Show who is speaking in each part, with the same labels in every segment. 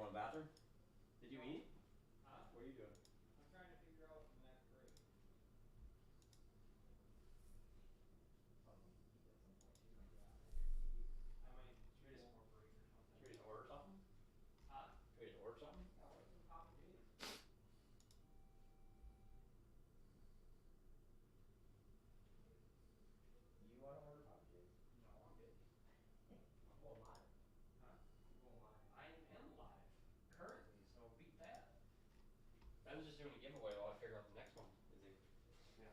Speaker 1: going to the bathroom? Did you eat? Huh? What are you doing?
Speaker 2: I'm trying to figure out the next break.
Speaker 1: Something to eat at some point too.
Speaker 2: Yeah, I need to eat. I might
Speaker 1: Should we
Speaker 2: go
Speaker 1: just
Speaker 2: on a break or something.
Speaker 1: should we just order something?
Speaker 2: Huh?
Speaker 1: Should we just order something?
Speaker 2: Yeah, order some Papa J's.
Speaker 1: You want to order Papa J's?
Speaker 2: No, I'm good.
Speaker 1: I'm going live.
Speaker 2: Huh?
Speaker 1: I'm going live.
Speaker 2: I am live currently, so beat that.
Speaker 1: I was just doing a giveaway while I figure out the next one. Is it?
Speaker 2: Yeah.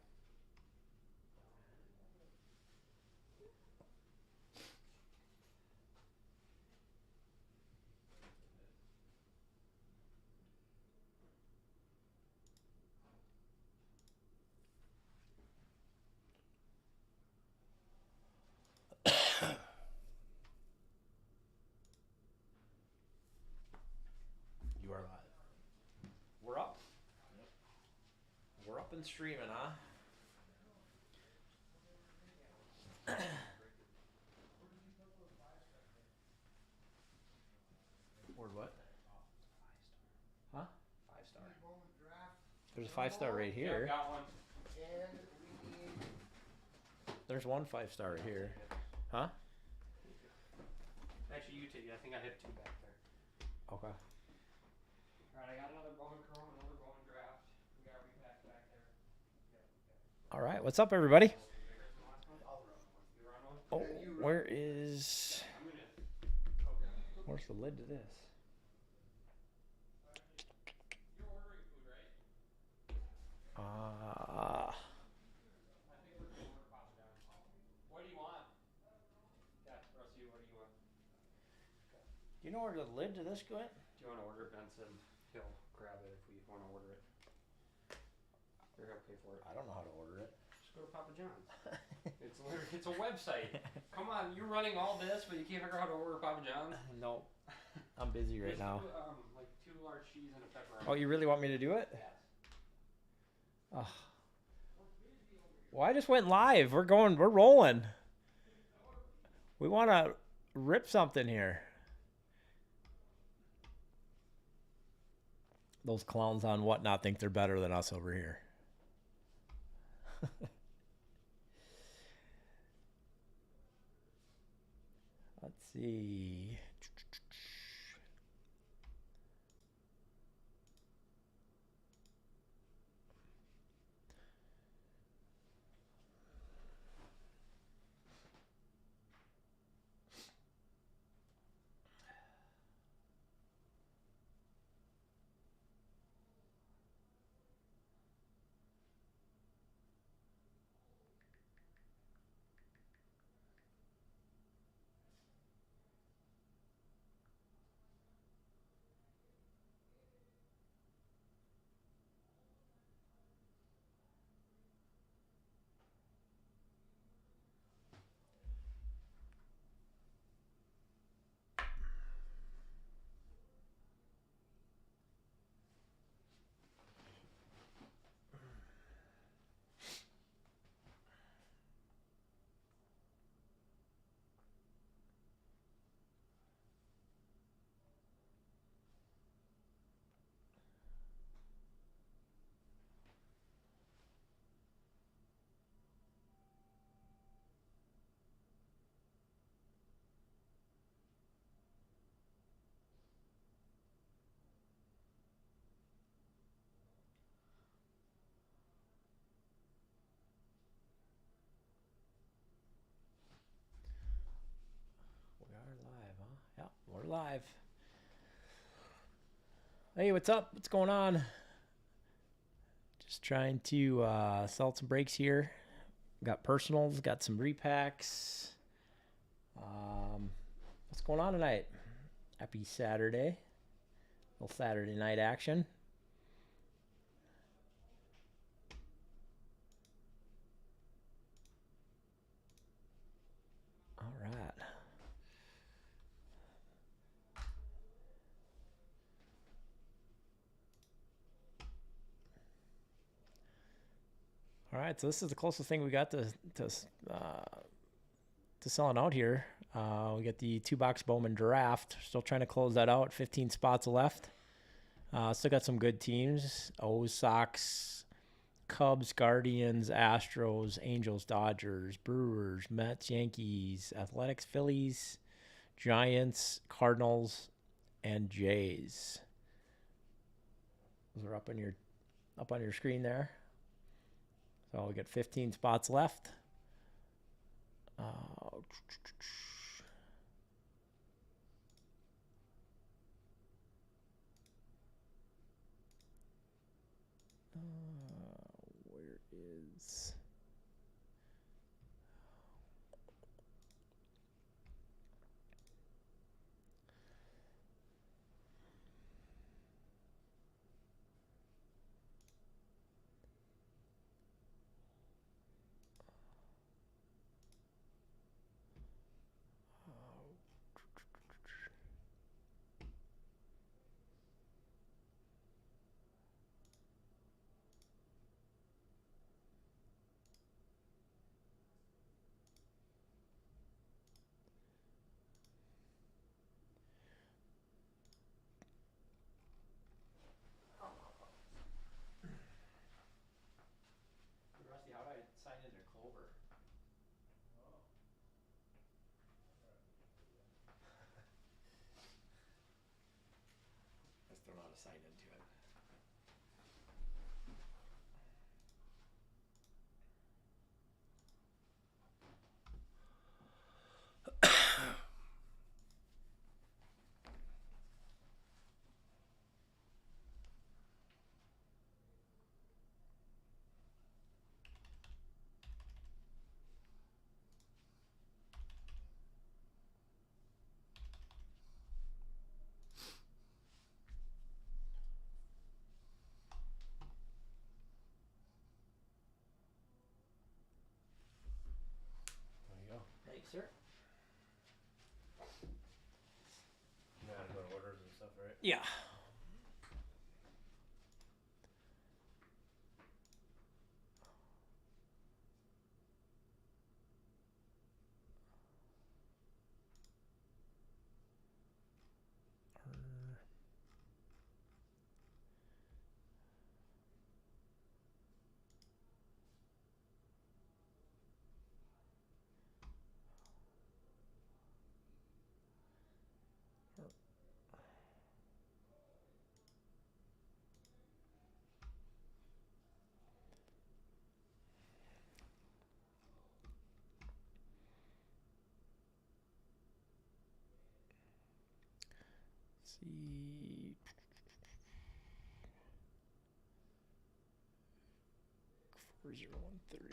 Speaker 1: You are live. We're up. Yep. We're up and streaming, huh? Or what? Huh? 5-star. There's a 5-star right here.
Speaker 2: Yeah, got one.
Speaker 1: And we need. There's one 5-star right here. Huh?
Speaker 2: Actually, you take it. I think I have 2 back there.
Speaker 1: Okay.
Speaker 2: Alright, I got another Bowman Chrome, another Bowman Draft. We got repacks back there.
Speaker 1: All right. What's up, everybody?
Speaker 2: Bigger than the last one? I'll run one. You run one?
Speaker 1: Oh, where is?
Speaker 2: I'm gonna go grab it.
Speaker 1: Where's the lid to this?
Speaker 2: You're ordering food, right? I think we're gonna order Papa John's. What do you want? Yeah, Rusty, what do you want?
Speaker 1: Do you know where the lid to this went?
Speaker 2: Do you want to order Benson? He'll grab it if we want to order it. Or he'll pay for it.
Speaker 1: I don't know how to order it.
Speaker 2: Just go to Papa John's. It's a website. Come on, you're running all this, but you can't figure out how to order Papa John's?
Speaker 1: Nope. I'm busy right now.
Speaker 2: Like 2 large cheese and a pepperoni.
Speaker 1: Oh, you really want me to do it?
Speaker 2: Yes.
Speaker 1: Oh. Well, I just went live. We're rolling. We want to rip something here. Those clowns on Whatnot think they're better than us over here. Let's see. We are live, huh? Yeah, we're live. Hey, what's up? What's going on? Just trying to sell some breaks here. Got personals, got some repacks. What's going on tonight? Happy Saturday. Little Saturday night action. All right. All right, so this is the closest thing we got to selling out here. We got the 2-box Bowman draft. Still trying to close that out. 15 spots left. Still got some good teams. O's, Sox, Cubs, Guardians, Astros, Angels, Dodgers, Brewers, Mets, Yankees, Athletics, Phillies, Giants, Cardinals, and Jays. Those are up on your screen there. So we got 15 spots left. Where is... Rusty, how do I sign into Clover? I just don't know how to sign into it. There you go. Thanks, sir.
Speaker 3: You know how to go to orders and stuff, right?
Speaker 1: Yeah. See. 4013.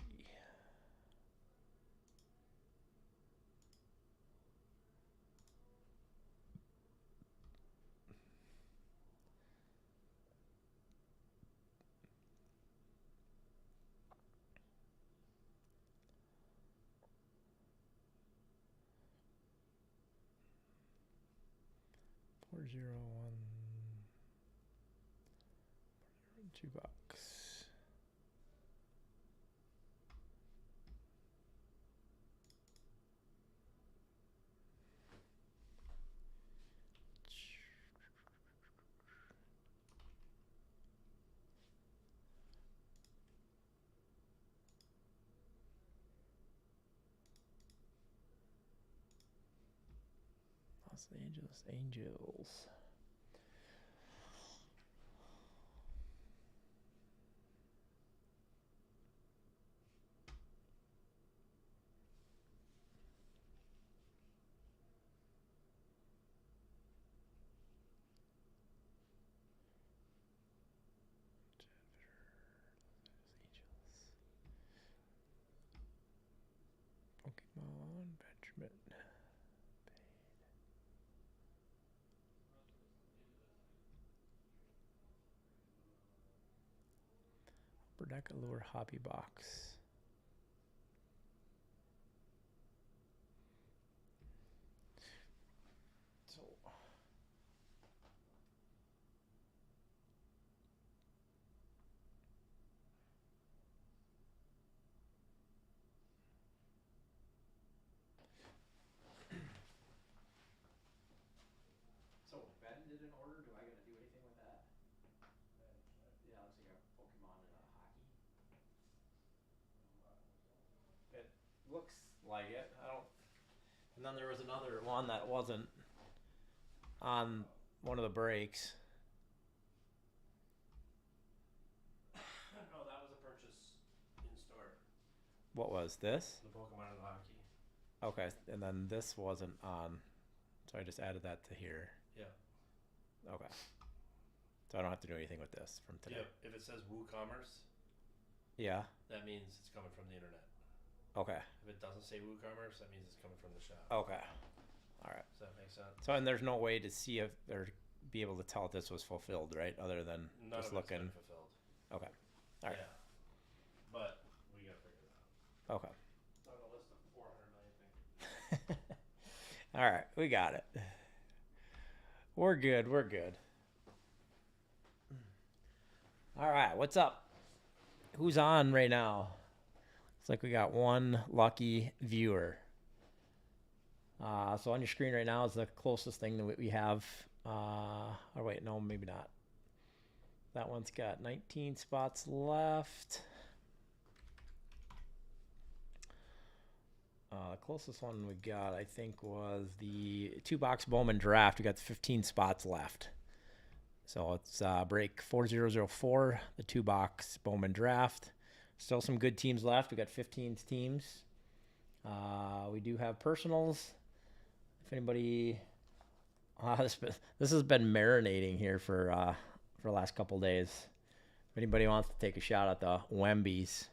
Speaker 1: $2. Los Angeles Angels. Pokemon Benjamin. Upper Deck Allure Hobby Box. So looks like it. I don't. And then there was another one that wasn't on one of the breaks.
Speaker 3: No, that was a purchase in store.
Speaker 1: What was this?
Speaker 3: The Pokemon and the hockey.
Speaker 1: Okay, and then this wasn't on, so I just added that to here.
Speaker 3: Yeah.
Speaker 1: Okay. So I don't have to do anything with this from today.
Speaker 3: Yep. If it says WooCommerce,
Speaker 1: Yeah.
Speaker 3: that means it's coming from the internet.
Speaker 1: Okay.
Speaker 3: If it doesn't say WooCommerce, that means it's coming from the shop.
Speaker 1: Okay. All right.
Speaker 3: Does that make sense?
Speaker 1: So and there's no way to see if or be able to tell if this was fulfilled, right? Other than
Speaker 3: None
Speaker 1: just
Speaker 3: of it's been
Speaker 1: looking.
Speaker 3: fulfilled.
Speaker 1: Okay. All right.
Speaker 3: Yeah. But we gotta figure it out.
Speaker 1: Okay.
Speaker 3: It's on the list of 400 million things.
Speaker 1: All right, we got it. We're good. We're good. All right, what's up? Who's on right now? Looks like we got one lucky viewer. So on your screen right now is the closest thing that we have. Oh wait, no, maybe not. That one's got 19 spots left. The closest one we got, I think, was the 2-box Bowman draft. We got 15 spots left. So it's break 4004, the 2-box Bowman draft. Still some good teams left. We got 15 teams. We do have personals. If anybody, this has been marinating here for the last couple days. If anybody wants to take a shot at the Wembies,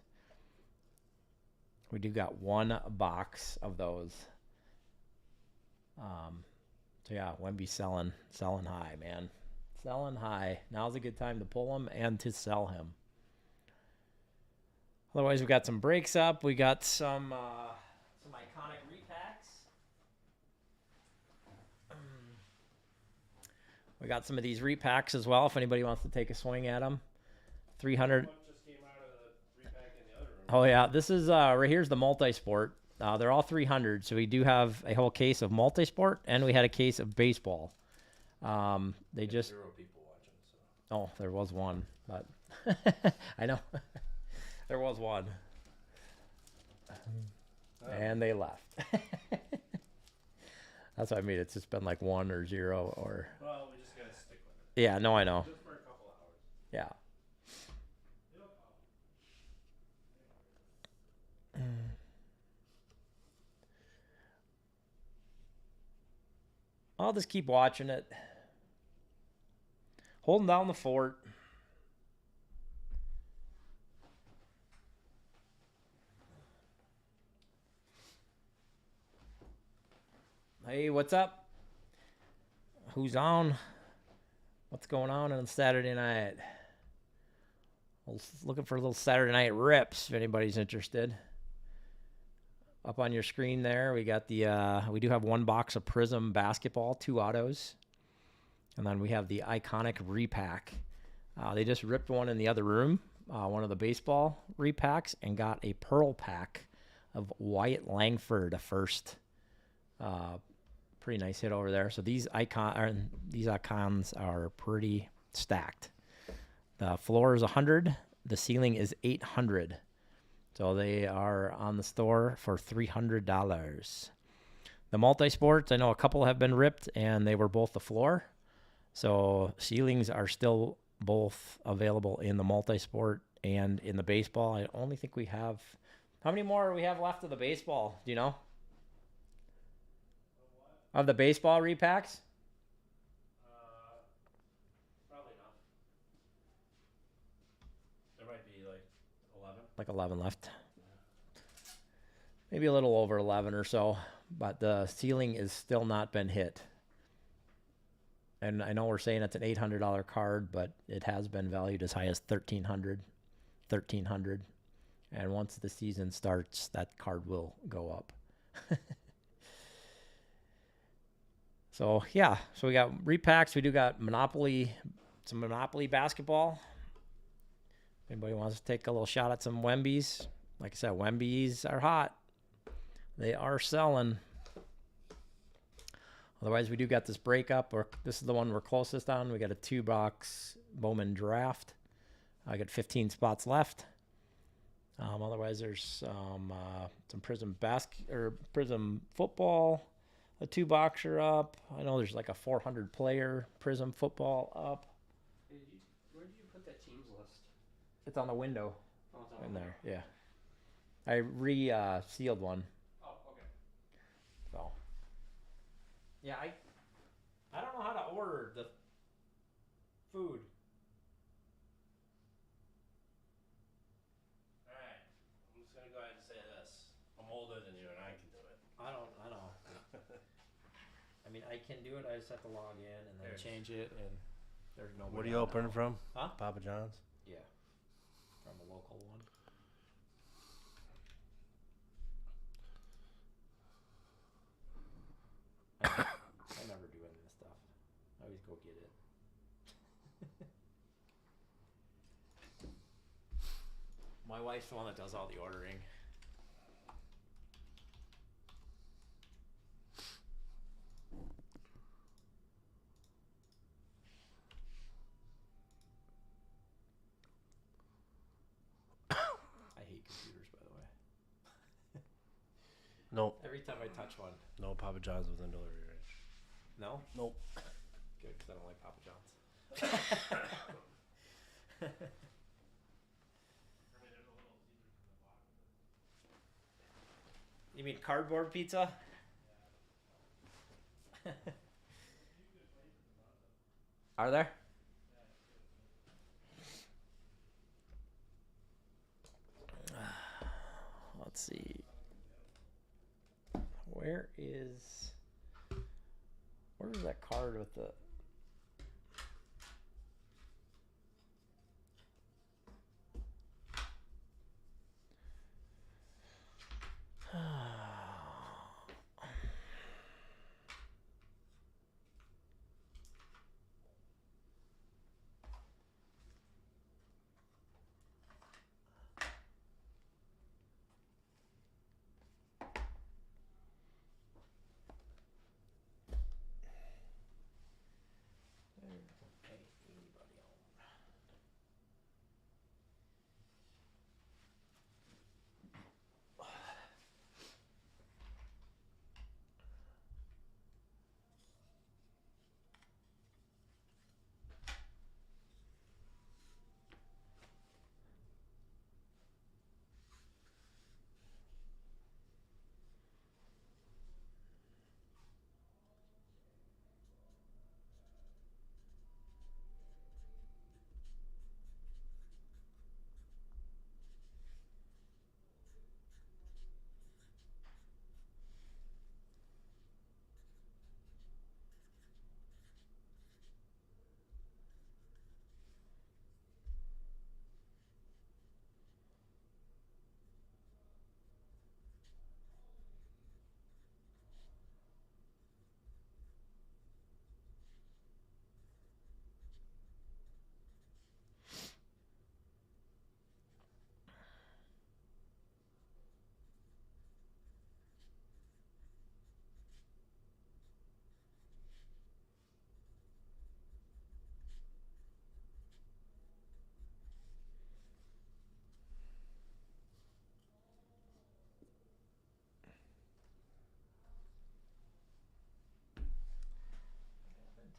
Speaker 1: we do got one box of those. So yeah, Wemby's selling high, man. Selling high. Now's a good time to pull him and to sell him. Otherwise, we got some breaks up. We got some iconic repacks. We got some of these repacks as well. If anybody wants to take a swing at them, 300.
Speaker 3: What just came out of the repack in the other room?
Speaker 1: Oh yeah, this is right here's the multi-sport. They're all 300, so we do have a whole case of multi-sport, and we had a case of baseball. They just
Speaker 3: 0 people watching. So.
Speaker 1: oh, there was one, but I know there was one, and they left. That's what I mean. It's just been like 1 or 0 or.
Speaker 3: Well, we just gotta stick with it.
Speaker 1: Yeah, no, I know.
Speaker 3: Just for a couple hours.
Speaker 1: Yeah.
Speaker 3: It'll come.
Speaker 1: I'll just keep watching it. Holding down the fort. Hey, what's up? Who's on? What's going on Saturday night? Looking for a little Saturday night rips if anybody's interested. Up on your screen there, we got the we do have one box of Prism basketball, 2 autos. And then we have the iconic repack. They just ripped one in the other room, one of the baseball repacks, and got a pearl pack of Wyatt Langford, a first. Pretty nice hit over there. So these icons are pretty stacked. The floor is 100. The ceiling is 800. So they are on the store for $300. The multi-sports, I know a couple have been ripped, and they were both the floor. So ceilings are still both available in the multi-sport and in the baseball. I only think we have... How many more we have left of the baseball? Do you know? Of the baseball repacks?
Speaker 3: Probably not. There might be like 11.
Speaker 1: Like 11 left. Maybe a little over 11 or so. But the ceiling is still not been hit. And I know we're saying it's an $800 card, but it has been valued as high as $1,300. And once the season starts, that card will go up. So, yeah. So we got repacks. We do got Monopoly, some Monopoly basketball. Anybody wants to take a little shot at some Wembies? Like I said, Wembies are hot. They are selling. Otherwise, we do got this breakup. This is the one we're closest on. We got a 2-box Bowman draft. I got 15 spots left. Otherwise, there's some Prism football, a 2-boxer up. I know there's like a 400 player Prism football up.
Speaker 3: Hey, where did you put that teams list?
Speaker 1: It's on the window
Speaker 3: Oh, it's
Speaker 1: in there. Yeah, I sealed one.
Speaker 3: Oh, okay.
Speaker 1: So yeah, I don't know how to order the food.
Speaker 3: Alright. I'm just gonna go ahead and say this. I'm older than you and I can do it.
Speaker 1: I know. I mean, I can do it. I just have to log in and then change it, and there's no.
Speaker 3: What are you opening from?
Speaker 1: Huh?
Speaker 3: Papa John's?
Speaker 1: Yeah, from a local one. I never do any of this stuff. I always go get it. My wife's the one that does all the ordering. I hate computers, by the way.
Speaker 3: Nope.
Speaker 1: Every time I touch one.
Speaker 3: No Papa John's within delivery range.
Speaker 1: No?
Speaker 3: Nope.
Speaker 1: Good, because I don't like Papa John's. You mean cardboard pizza? Are there? Let's see. Where's that card with the...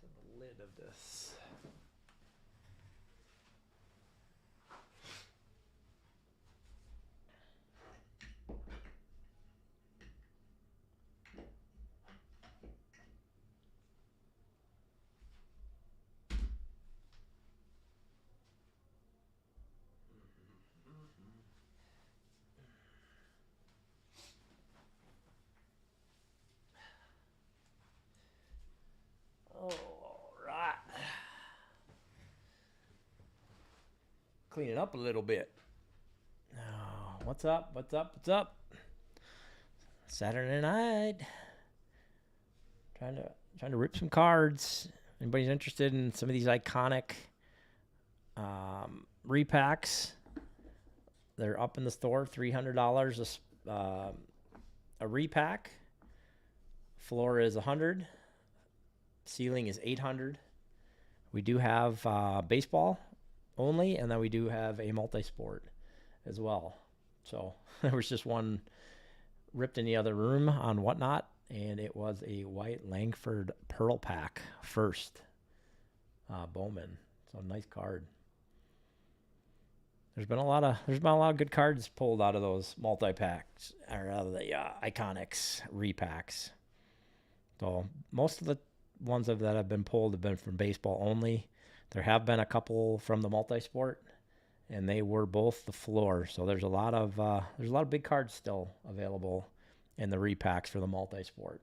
Speaker 1: to the lid of this? All right. Clean it up a little bit. Oh, what's up? What's up? What's up? Saturday night. Trying to rip some cards. Anybody's interested in some of these iconic repacks? They're up in the store, $300 a repack. Floor is $100. Ceiling is $800. We do have baseball only, and then we do have a multi-sport as well. So there was just one ripped in the other room on Whatnot, and it was a white Langford Pearl Pack first Bowman. So nice card. There's been a lot of good cards pulled out of those multi packs or out of the Iconics repacks. So most of the ones that have been pulled have been from baseball only. There have been a couple from the multi-sport, and they were both the floor. So there's a lot of big cards still available in the repacks for the multi-sport.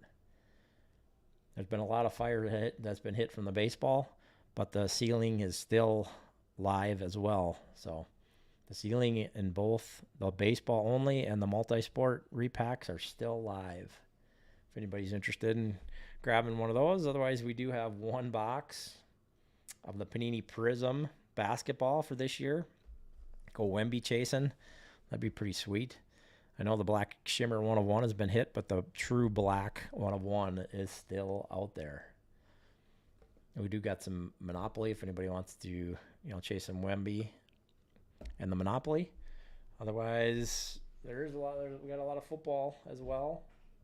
Speaker 1: There's been a lot of fire that's been hit from the baseball, but the ceiling is still live as well. So the ceiling in both the baseball only and the multi-sport repacks are still live. If anybody's interested in grabbing one of those. Otherwise, we do have one box of the Panini Prism basketball for this year. Go Wemby chasing. That'd be pretty sweet. I know the Black Shimmer 101 has been hit, but the true Black 101 is still out there. And we do got some Monopoly if anybody wants to, chase some Wemby and the Monopoly. Otherwise, we got a lot of football as well.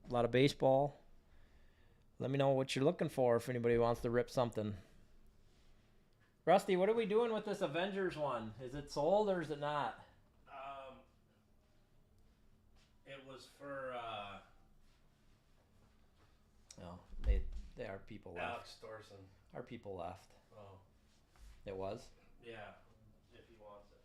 Speaker 1: A lot of baseball. Let me know what you're looking for if anybody wants to rip something. Rusty, what are we doing with this Avengers one? Is it sold or is it not?
Speaker 3: It was for
Speaker 1: No, they are people left.
Speaker 3: Alex Thorson.
Speaker 1: Our people left.
Speaker 3: Oh.
Speaker 1: It was?
Speaker 3: Yeah, if he wants it.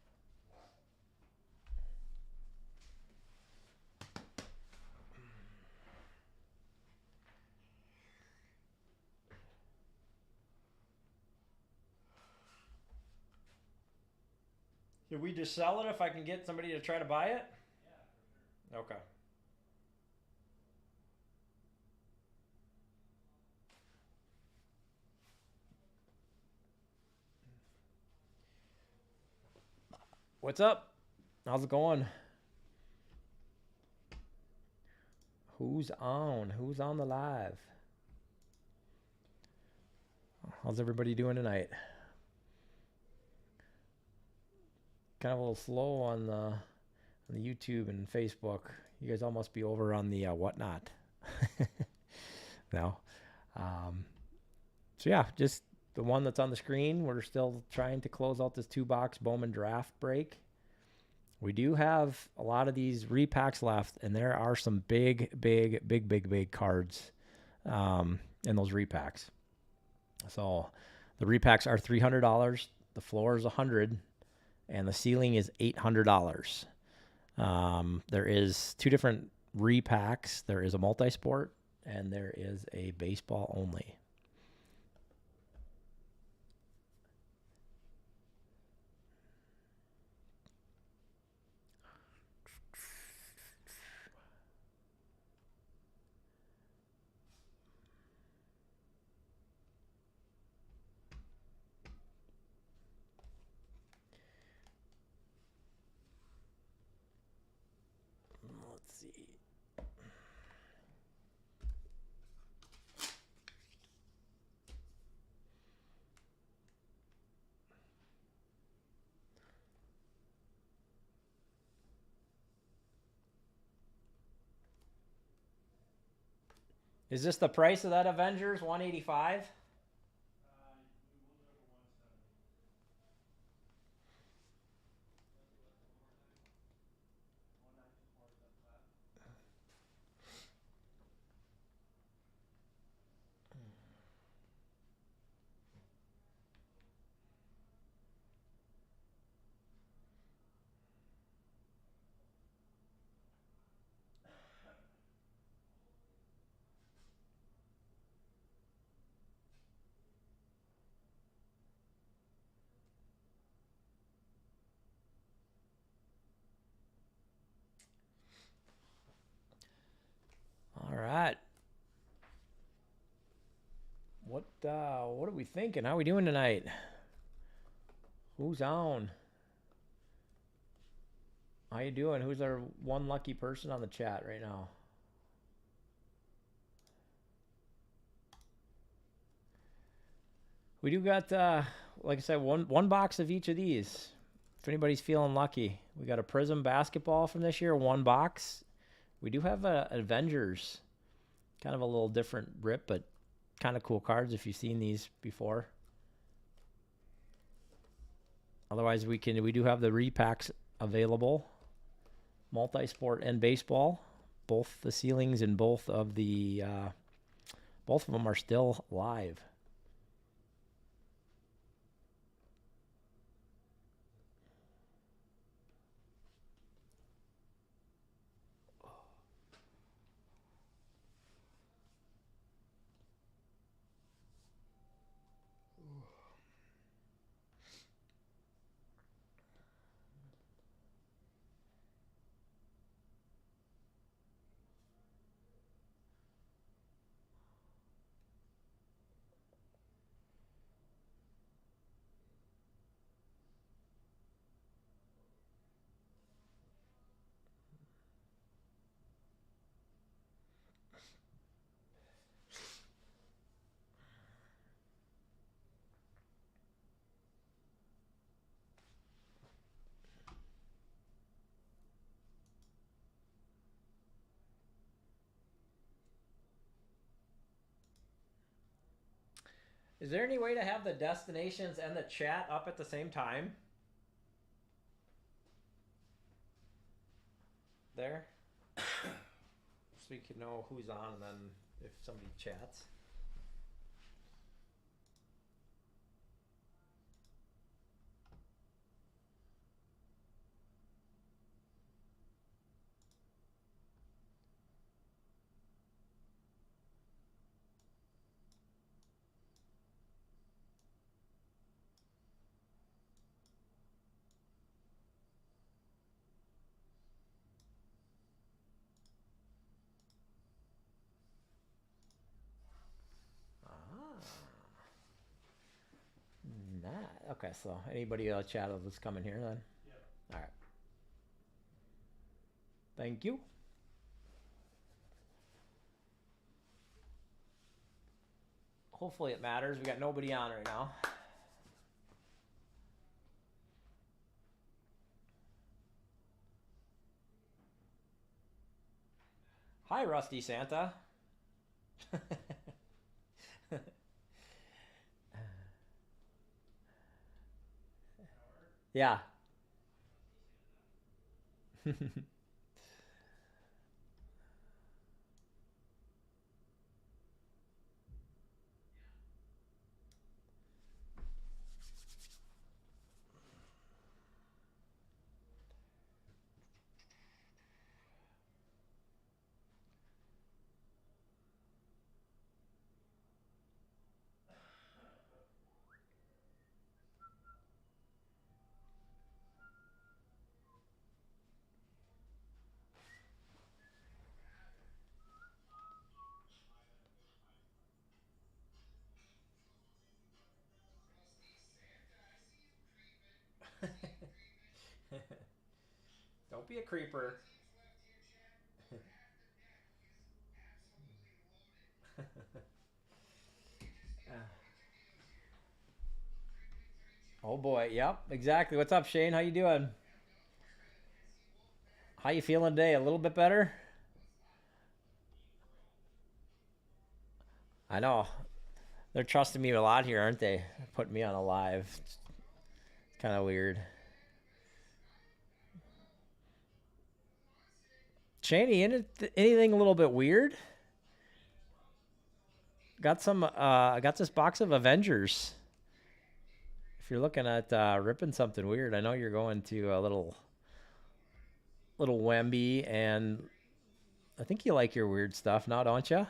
Speaker 1: Should we just sell it if I can get somebody to try to buy it?
Speaker 3: Yeah, for sure.
Speaker 1: Okay. What's up? How's it going? Who's on? Who's on the live? How's everybody doing tonight? Kind of a little slow on the YouTube and Facebook. You guys all must be over on the Whatnot. No. So yeah, just the one that's on the screen. We're still trying to close out this 2-box Bowman draft break. We do have a lot of these repacks left, and there are some big cards in those repacks. So the repacks are $300. The floor is $100, and the ceiling is $800. There is 2 different repacks. There is a multi-sport, and there is a baseball only. Let's see. Is this the price of that Avengers 185? All right. What are we thinking? How are we doing tonight? Who's on? How you doing? Who's our one lucky person on the chat right now? We do got like I said, one box of each of these if anybody's feeling lucky, we got a Prism basketball from this year, one box. We do have a Avengers, kind of a little different rip, but kind of cool cards if you've seen these before. Otherwise, we do have the repacks available, multi-sport and baseball. Both the ceilings and both of them are still live. Is there any way to have the destinations and the chat up at the same time? There? So you can know who's on and then if somebody chats. Okay, so anybody chat that's coming here then?
Speaker 3: Yep.
Speaker 1: All right. Thank you. Hopefully it matters. We got nobody on right now. Hi, Rusty Santa. Yeah. Don't be a creeper. Oh boy, yep, exactly. What's up, Shane? How you doing? How you feeling today? A little bit better? I know. They're trusting me a lot here, aren't they? Putting me on a live. It's kind of weird. Shaney, anything a little bit weird? Got this box of Avengers. If you're looking at ripping something weird, I know you're going to a little Wemby, and I think you like your weird stuff now, don't you?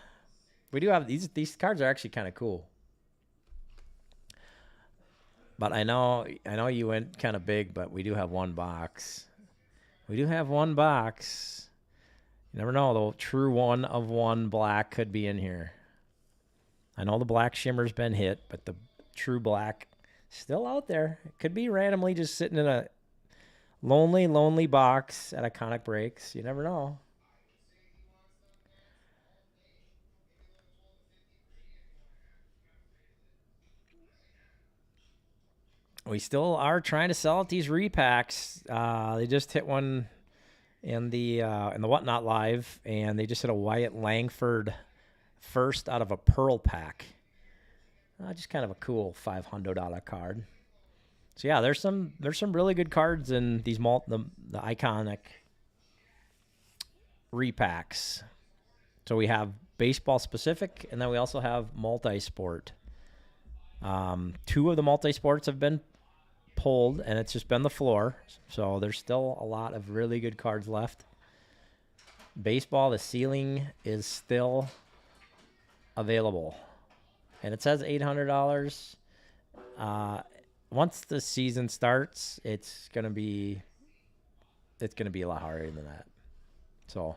Speaker 1: We do have these cards are actually kind of cool. But I know you went kind of big, but we do have one box. We do have one box. You never know, the true one of one black could be in here. I know the black shimmer's been hit, but the true black still out there. It could be randomly just sitting in a lonely box at Iconic Breaks. You never know. we still are trying to sell at these repacks. They just hit one in the Whatnot Live, and they just hit a Wyatt Langford first out of a Pearl pack. Just kind of a cool $500 card. So yeah, there's some really good cards in these the iconic repacks. So we have baseball specific, and then we also have multi-sport. 2 of the multi-sports have been pulled, and it's just been the floor. So there's still a lot of really good cards left. Baseball, the ceiling is still available, and it says $800. Once the season starts, it's gonna be a lot harder than that. So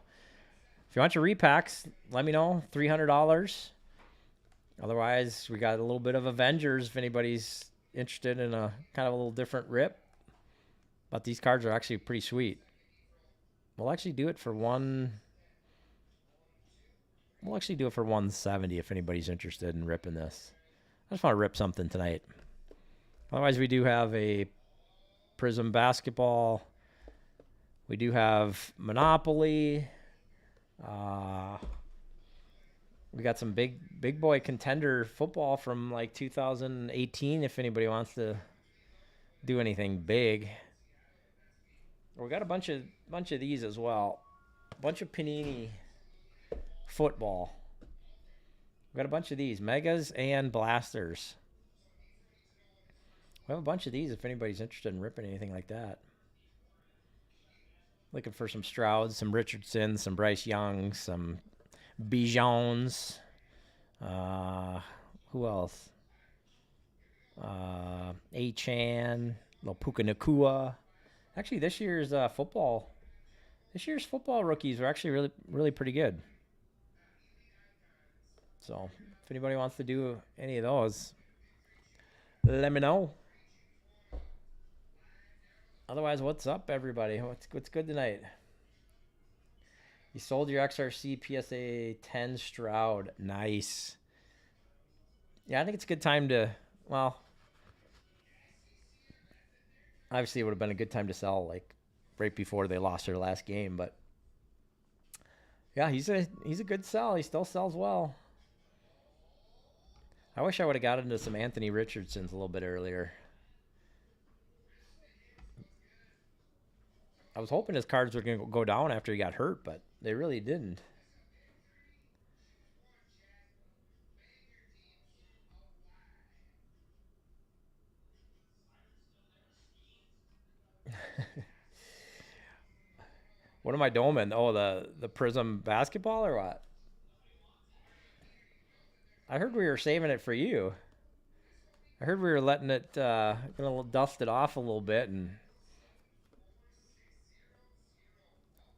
Speaker 1: if you want your repacks, let me know. $300. Otherwise, we got a little bit of Avengers if anybody's interested in a kind of a little different rip. But these cards are actually pretty sweet. We'll actually do it for $170 if anybody's interested in ripping this. I just want to rip something tonight. Otherwise, we do have a Prism basketball. We do have Monopoly. We got some big boy contender football from like 2018 if anybody wants to do anything big. We got a bunch of these as well. A bunch of Panini football. We got a bunch of these Megas and Blasters. We have a bunch of these if anybody's interested in ripping anything like that. Looking for some Strouds, some Richardsons, some Bryce Youngs, some Bijons. Who else? A-Chan, little Puka Nakua. Actually, this year's football rookies are actually really, really pretty good. So if anybody wants to do any of those, let me know. Otherwise, what's up, everybody? What's good tonight? You sold your XRC PSA 10 Stroud. Nice. Yeah, I think it's a good time to, well, obviously it would have been a good time to sell like right before they lost their last game, but yeah, he's a good sell. He still sells well. I wish I would have got into some Anthony Richardsons a little bit earlier. I was hoping his cards were going to go down after he got hurt, but they really didn't. What am I doming? Oh, the Prism basketball or what? I heard we were saving it for you. I heard we were letting it, gonna dust it off a little bit, and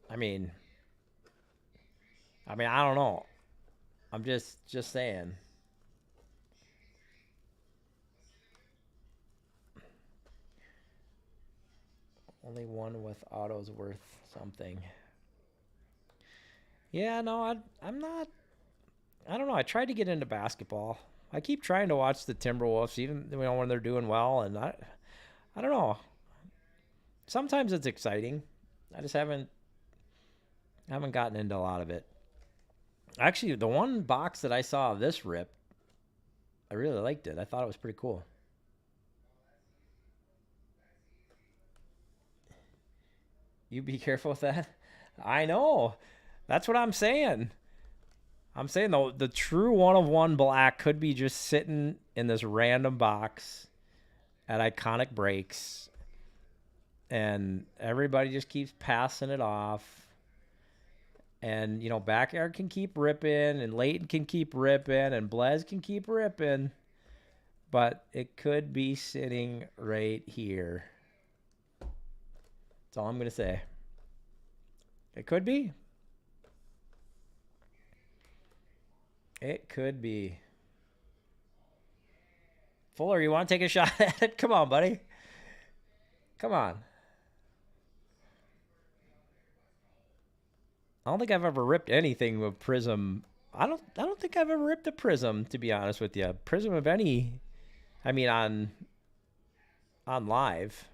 Speaker 1: I mean, I don't know. I'm just saying. Only one with autos worth something. Yeah, no, I'm not. I don't know. I tried to get into basketball. I keep trying to watch the Timberwolves, even when they're doing well, and I don't know. Sometimes it's exciting. I just haven't gotten into a lot of it. Actually, the one box that I saw of this rip, I really liked it. I thought it was pretty cool. You be careful with that. I know. That's what I'm saying. I'm saying the true 1/1 black could be just sitting in this random box at Iconic Breaks, and everybody just keeps passing it off. And, Backyard can keep ripping, and Leighton can keep ripping, and Blez can keep ripping. But it could be sitting right here. That's all I'm going to say. It could be. It could be. Fuller, you want to take a shot at it? Come on, buddy. Come on. I don't think I've ever ripped anything with Prism. I don't think I've ever ripped a Prism, to be honest with you. Prism of any. On on live.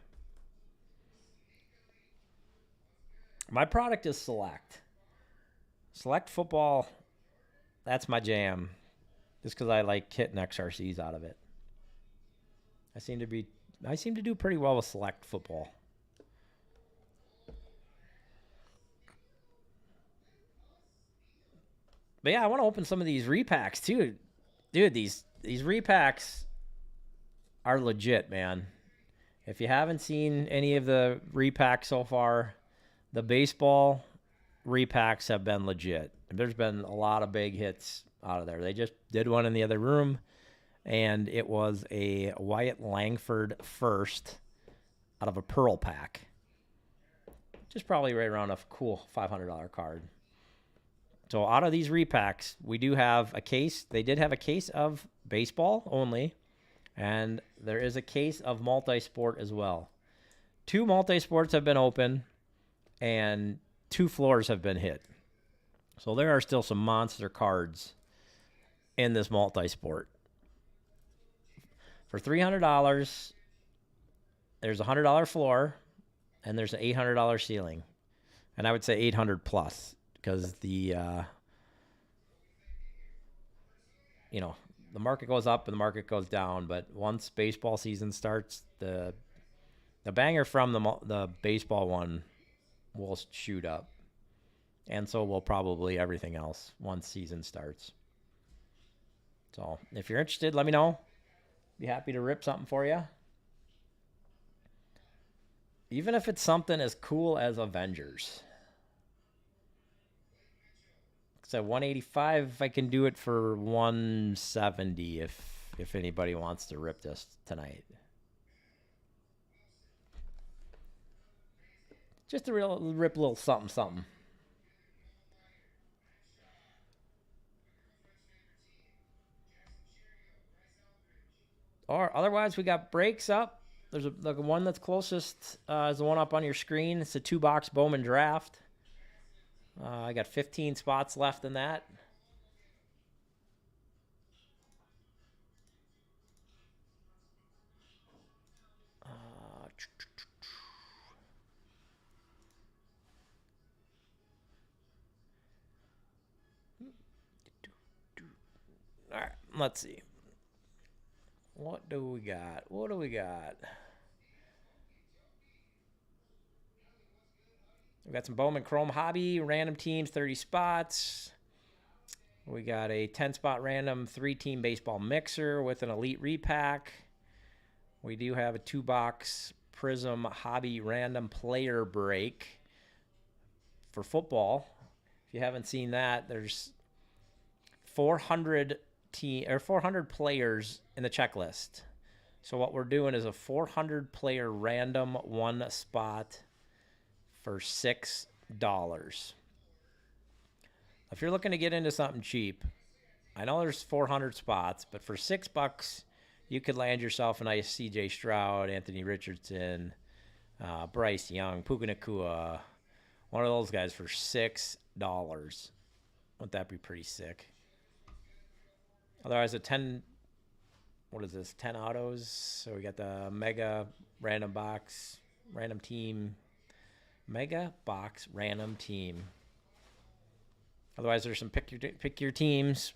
Speaker 1: My product is Select. Select football, that's my jam. Just because I like hitting XRCs out of it. I seem to do pretty well with Select football. But yeah, I want to open some of these repacks too. Dude, these repacks are legit, man. If you haven't seen any of the repacks so far, the baseball repacks have been legit. There's been a lot of big hits out of there. They just did one in the other room, and it was a Wyatt Langford first out of a Pearl pack. Just probably right around a cool $500 card. So out of these repacks, we do have a case. They did have a case of baseball only, and there is a case of multi-sport as well. 2 multi-sports have been open, and 2 floors have been hit. So there are still some monster cards in this multi-sport. For $300, there's a $100 floor, and there's an $800 ceiling. And I would say 800 plus, because the market goes up and the market goes down. But once baseball season starts, the banger from the baseball one will shoot up, and so will probably everything else once season starts. So if you're interested, let me know. Be happy to rip something for you. Even if it's something as cool as Avengers. So 185, I can do it for 170 if anybody wants to rip this tonight. Just a rip a little something something. Or otherwise, we got breaks up. There's the one that's closest is the one up on your screen. It's a 2-box Bowman draft. I got 15 spots left in that. All right, let's see. What do we got? We got some Bowman Chrome Hobby, random teams, 30 spots. We got a 10-spot random 3-team baseball mixer with an elite repack. We do have a 2-box Prism Hobby random player break for football. If you haven't seen that, there's 400 players in the checklist. So what we're doing is a 400 player random 1 spot for $6. If you're looking to get into something cheap, I know there's 400 spots, but for $6, you could land yourself a nice C.J. Stroud, Anthony Richardson, Bryce Young, Puka Nacua, one of those guys for $6. Wouldn't that be pretty sick? Otherwise, 10 autos. So we got the Mega Random Box, Random Team, Mega Box Random Team. Otherwise, there's some pick your teams.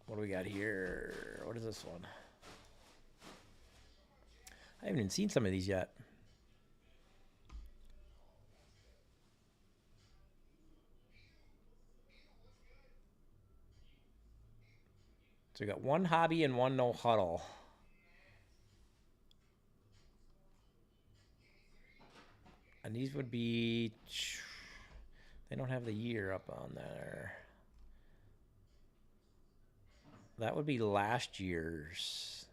Speaker 1: What do we got here? What is this one? I haven't even seen some of these yet. So we got 1 hobby and 1 no huddle. And these would be... They don't have the year up on there. That would be last year's.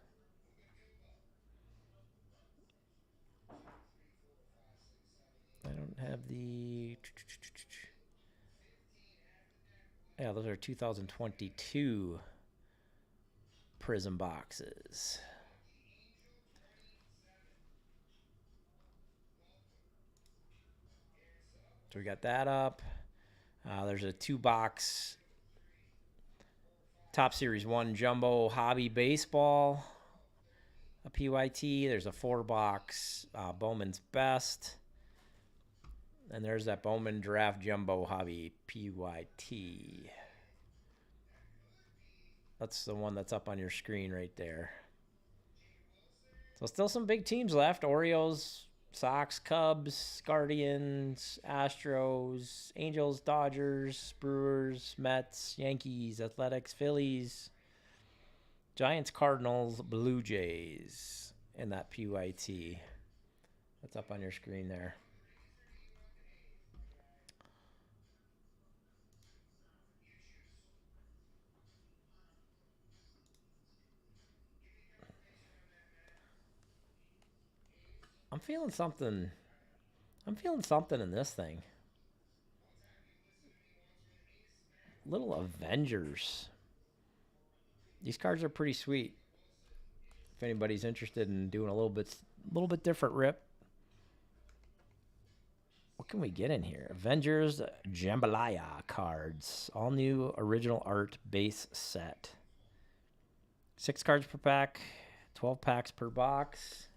Speaker 1: I don't have the... Yeah, those are 2022 Prism boxes. So we got that up. There's a 2-box Top Series 1 Jumbo Hobby Baseball. a PYT. There's a 4-box Bowman's Best. And there's that Bowman Draft Jumbo Hobby PYT. That's the one that's up on your screen right there. So still some big teams left. Orioles, Sox, Cubs, Guardians, Astros, Angels, Dodgers, Brewers, Mets, Yankees, Athletics, Phillies, Giants, Cardinals, Blue Jays in that PYT. That's up on your screen there. I'm feeling something. I'm feeling something in this thing. Little Avengers. These cards are pretty sweet. If anybody's interested in doing a little bit different rip. What can we get in here? Avengers Jambalaya cards. All new original art base set. 6 cards per pack. 12 packs per box.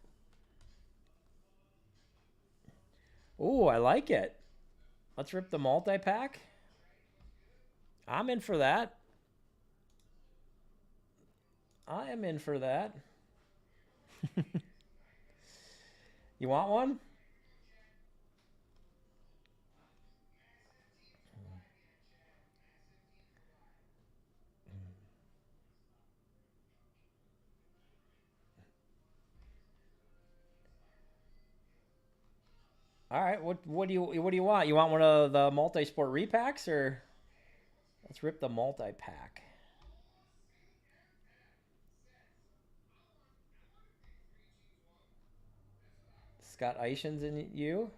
Speaker 1: Oh, I like it. Let's rip the multi-pack. I'm in for that. I am in for that. You want one? All right. What do you want? You want one of the multi-sport repacks, or let's rip the multi-pack. Scott Eishen's in you.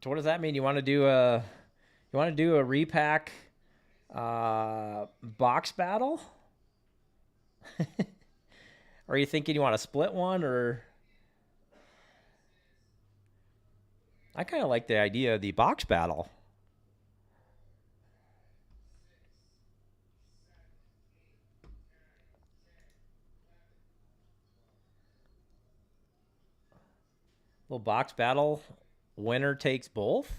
Speaker 1: So what does that mean? You want to do a repack box battle? Or are you thinking you want to split one, or I kind of like the idea of the box battle. Little box battle. Winner takes both.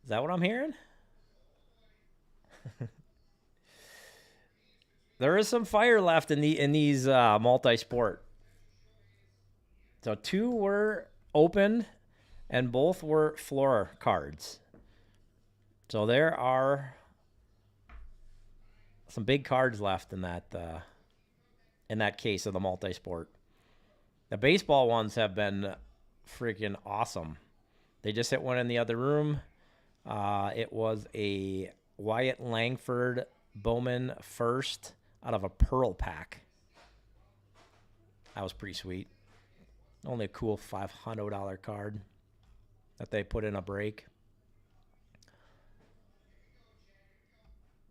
Speaker 1: Is that what I'm hearing? There is some fire left in these multi-sport. So 2 were open, and both were floor cards. So there are some big cards left in that case of the multi-sport. The baseball ones have been freaking awesome. They just hit one in the other room. It was a Wyatt Langford Bowman first out of a Pearl pack. That was pretty sweet. Only a cool $500 card that they put in a break.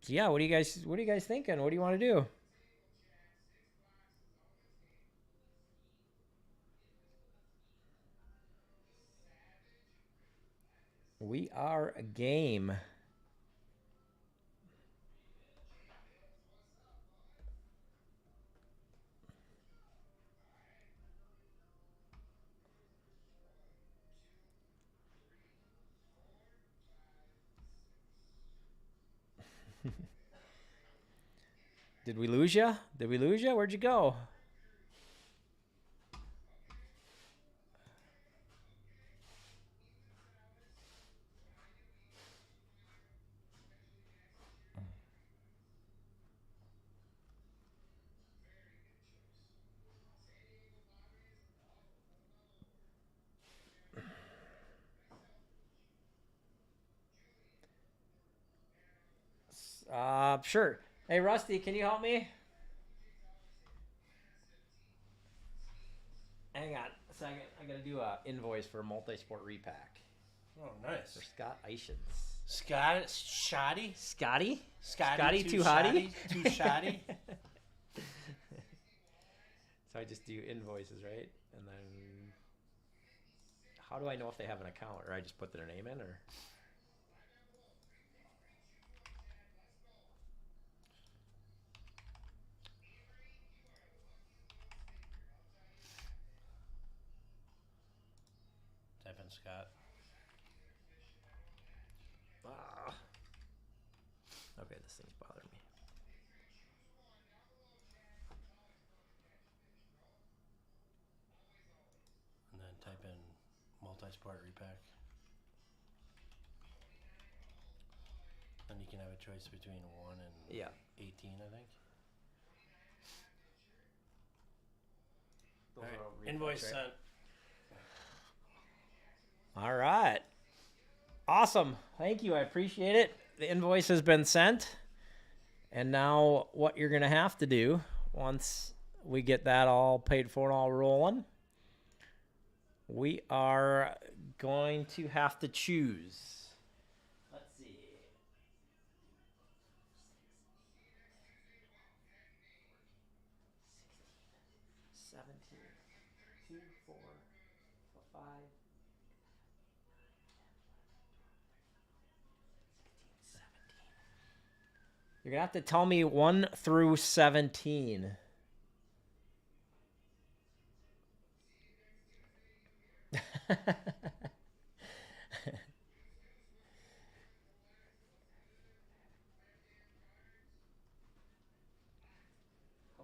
Speaker 1: So yeah, what are you guys thinking? What do you want to do? We are a game. Did we lose you? Where'd you go? Sure. Hey, Rusty, can you help me? Hang on a second. I gotta do a invoice for a multi-sport repack
Speaker 3: Oh, nice.
Speaker 1: for Scott Eishens.
Speaker 3: Scott, Shoddy?
Speaker 1: Scotty?
Speaker 3: Scotty
Speaker 1: too hotty?
Speaker 3: Too shoddy?
Speaker 1: So I just do invoices, right? And then How do I know if they have an account, or I just put their name in, or?
Speaker 3: Type in Scott.
Speaker 1: Ah. Okay, this thing's bothering me.
Speaker 3: And then type in multi-sport repack. Then you can have a choice between 1 and
Speaker 1: Yeah.
Speaker 3: 18, I think.
Speaker 1: Those
Speaker 3: All right.
Speaker 1: are all repacks,
Speaker 3: Invoice
Speaker 1: right?
Speaker 3: sent.
Speaker 1: All right. Awesome. Thank you. I appreciate it. The invoice has been sent. And now what you're going to have to do once we get that all paid for and all rolling, we are going to have to choose. Let's see. 17, 2, 4, 5, 17. You're going to have to tell me 1 through 17.
Speaker 2: How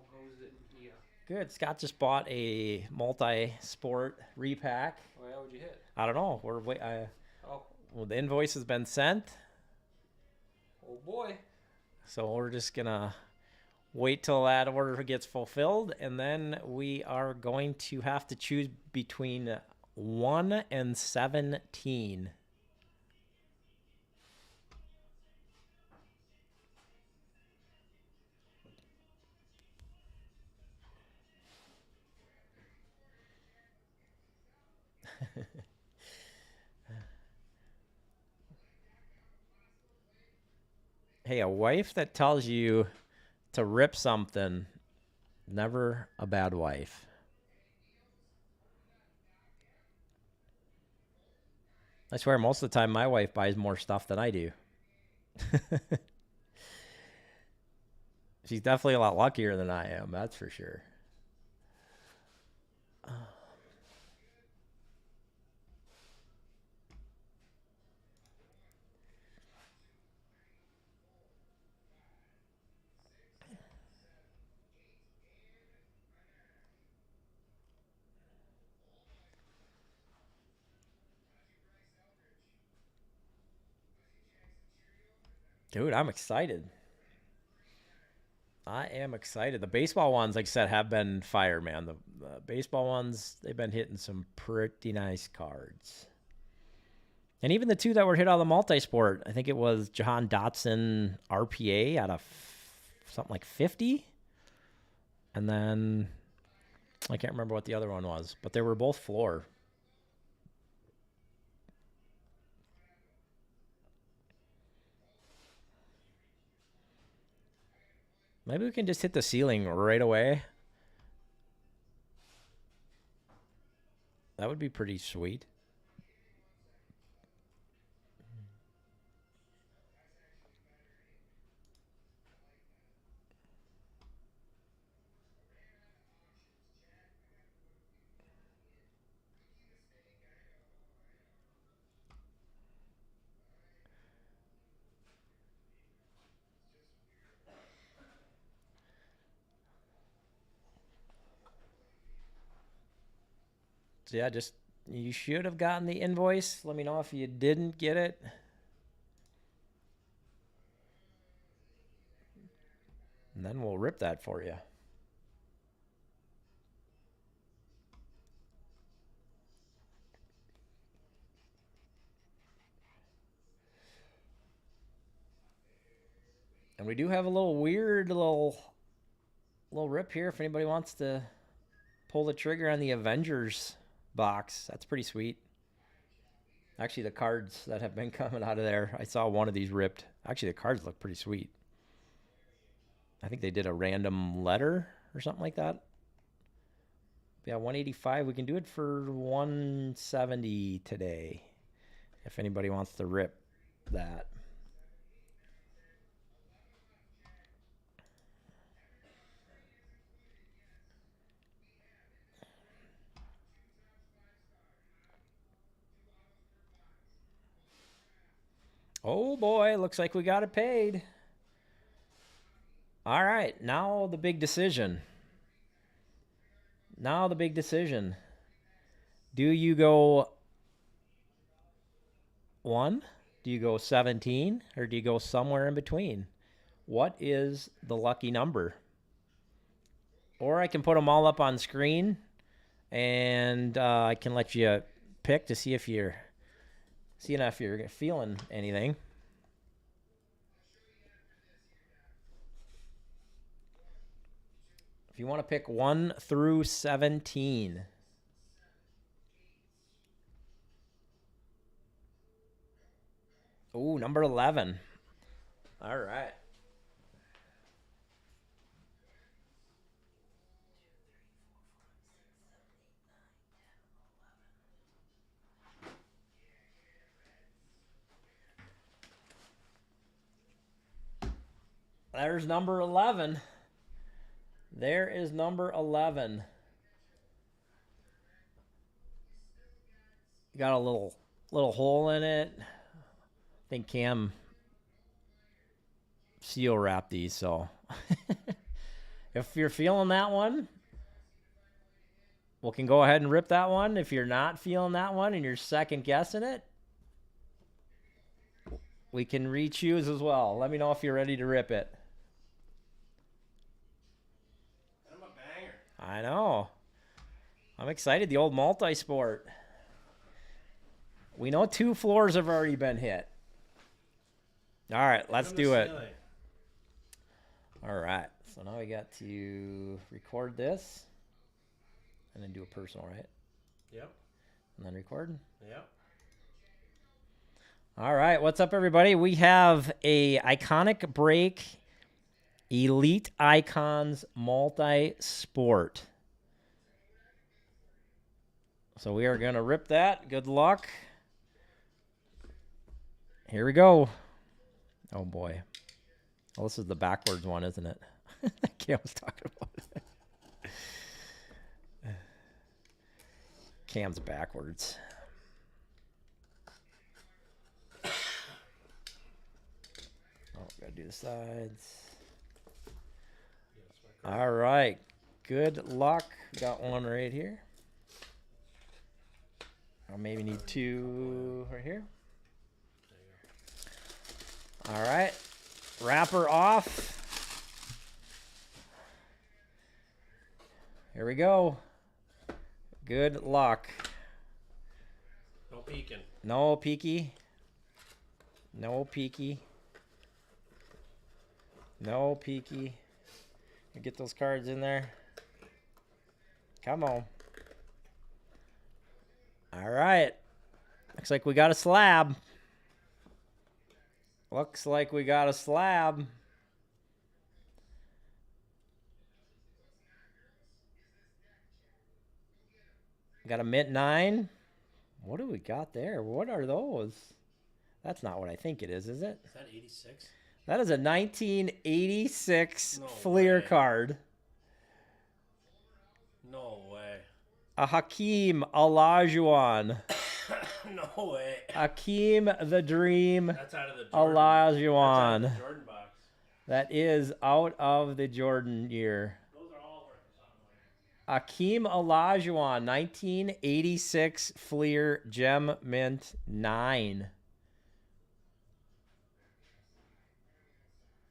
Speaker 2: goes it in here?
Speaker 1: Good. Scott just bought a multi-sport repack.
Speaker 2: Oh yeah, what'd you hit?
Speaker 1: I don't know.
Speaker 2: Oh,
Speaker 1: Well, the invoice has been sent,
Speaker 2: oh boy.
Speaker 1: so we're just gonna wait till that order gets fulfilled, and then we are going to have to choose between 1 and 17. Hey, a wife that tells you to rip something, never a bad wife. I swear, most of the time, my wife buys more stuff than I do. She's definitely a lot luckier than I am, that's for sure. Dude, I'm excited. I am excited. The baseball ones, like I said, have been fire, man. The baseball ones, they've been hitting some pretty nice cards. And even the two that were hit on the multi-sport, I think it was Jahan Dotson RPA out of something like 50. And then I can't remember what the other one was, but they were both floor. Maybe we can just hit the ceiling right away. That would be pretty sweet. So yeah, just you should have gotten the invoice. Let me know if you didn't get it. And then we'll rip that for you. And we do have a little weird little rip here if anybody wants to pull the trigger on the Avengers box. That's pretty sweet. Actually, the cards that have been coming out of there, I saw one of these ripped. Actually, the cards look pretty sweet. I think they did a random letter or something like that Yeah, 185. We can do it for 170 today. If anybody wants to rip that. Oh boy, looks like we got it paid. All right, now the big decision. Now the big decision. Do you go 1? Do you go 17? Or do you go somewhere in between? What is the lucky number? Or I can put them all up on screen, and I can let you pick to see if you're feeling anything. If you want to pick 1 through 17. Ooh, number 11. All right. There's number 11. There is number 11. Got a little hole in it. I think Cam seal wrapped these, so if you're feeling that one, we can go ahead and rip that one. If you're not feeling that one and you're second guessing it, we can re-choose as well. Let me know if you're ready to rip it.
Speaker 3: I'm a banger.
Speaker 1: I know. I'm excited. The old multi-sport. We know 2 floors have already been hit. All right, let's do it. All right. So now we got to record this and then do a personal, right?
Speaker 3: Yep.
Speaker 1: And then record.
Speaker 3: Yep.
Speaker 1: All right. What's up, everybody? We have a Iconic Break Elite Icons multi-sport. So we are going to rip that. Good luck. Here we go. Oh, boy. Well, this is the backwards one, isn't it? Cam was talking about it. Cam's backwards. Oh, gotta do the sides. All right. Good luck. Got one right here. I'll maybe need 2 right here. All right. Wrapper off. Here we go. Good luck.
Speaker 3: No peeking.
Speaker 1: No peeky. No peeky. No peeky. Get those cards in there. Come on. All right. Looks like we got a slab. Looks like we got a slab. Got a mint 9. What do we got there? What are those? That's not what I think it is it?
Speaker 3: Is that 86?
Speaker 1: That is a 1986
Speaker 3: No
Speaker 1: Fleer
Speaker 3: way.
Speaker 1: card.
Speaker 3: No way.
Speaker 1: A Hakeem Olajuwon.
Speaker 3: No way.
Speaker 1: Hakeem the Dream
Speaker 3: That's out of the Jordan. That's out of
Speaker 1: Olajuwon.
Speaker 3: the Jordan box.
Speaker 1: That is out of the Jordan year.
Speaker 3: Those are all worth a ton of money.
Speaker 1: Hakeem Olajuwon, 1986 Fleer Gem Mint 9.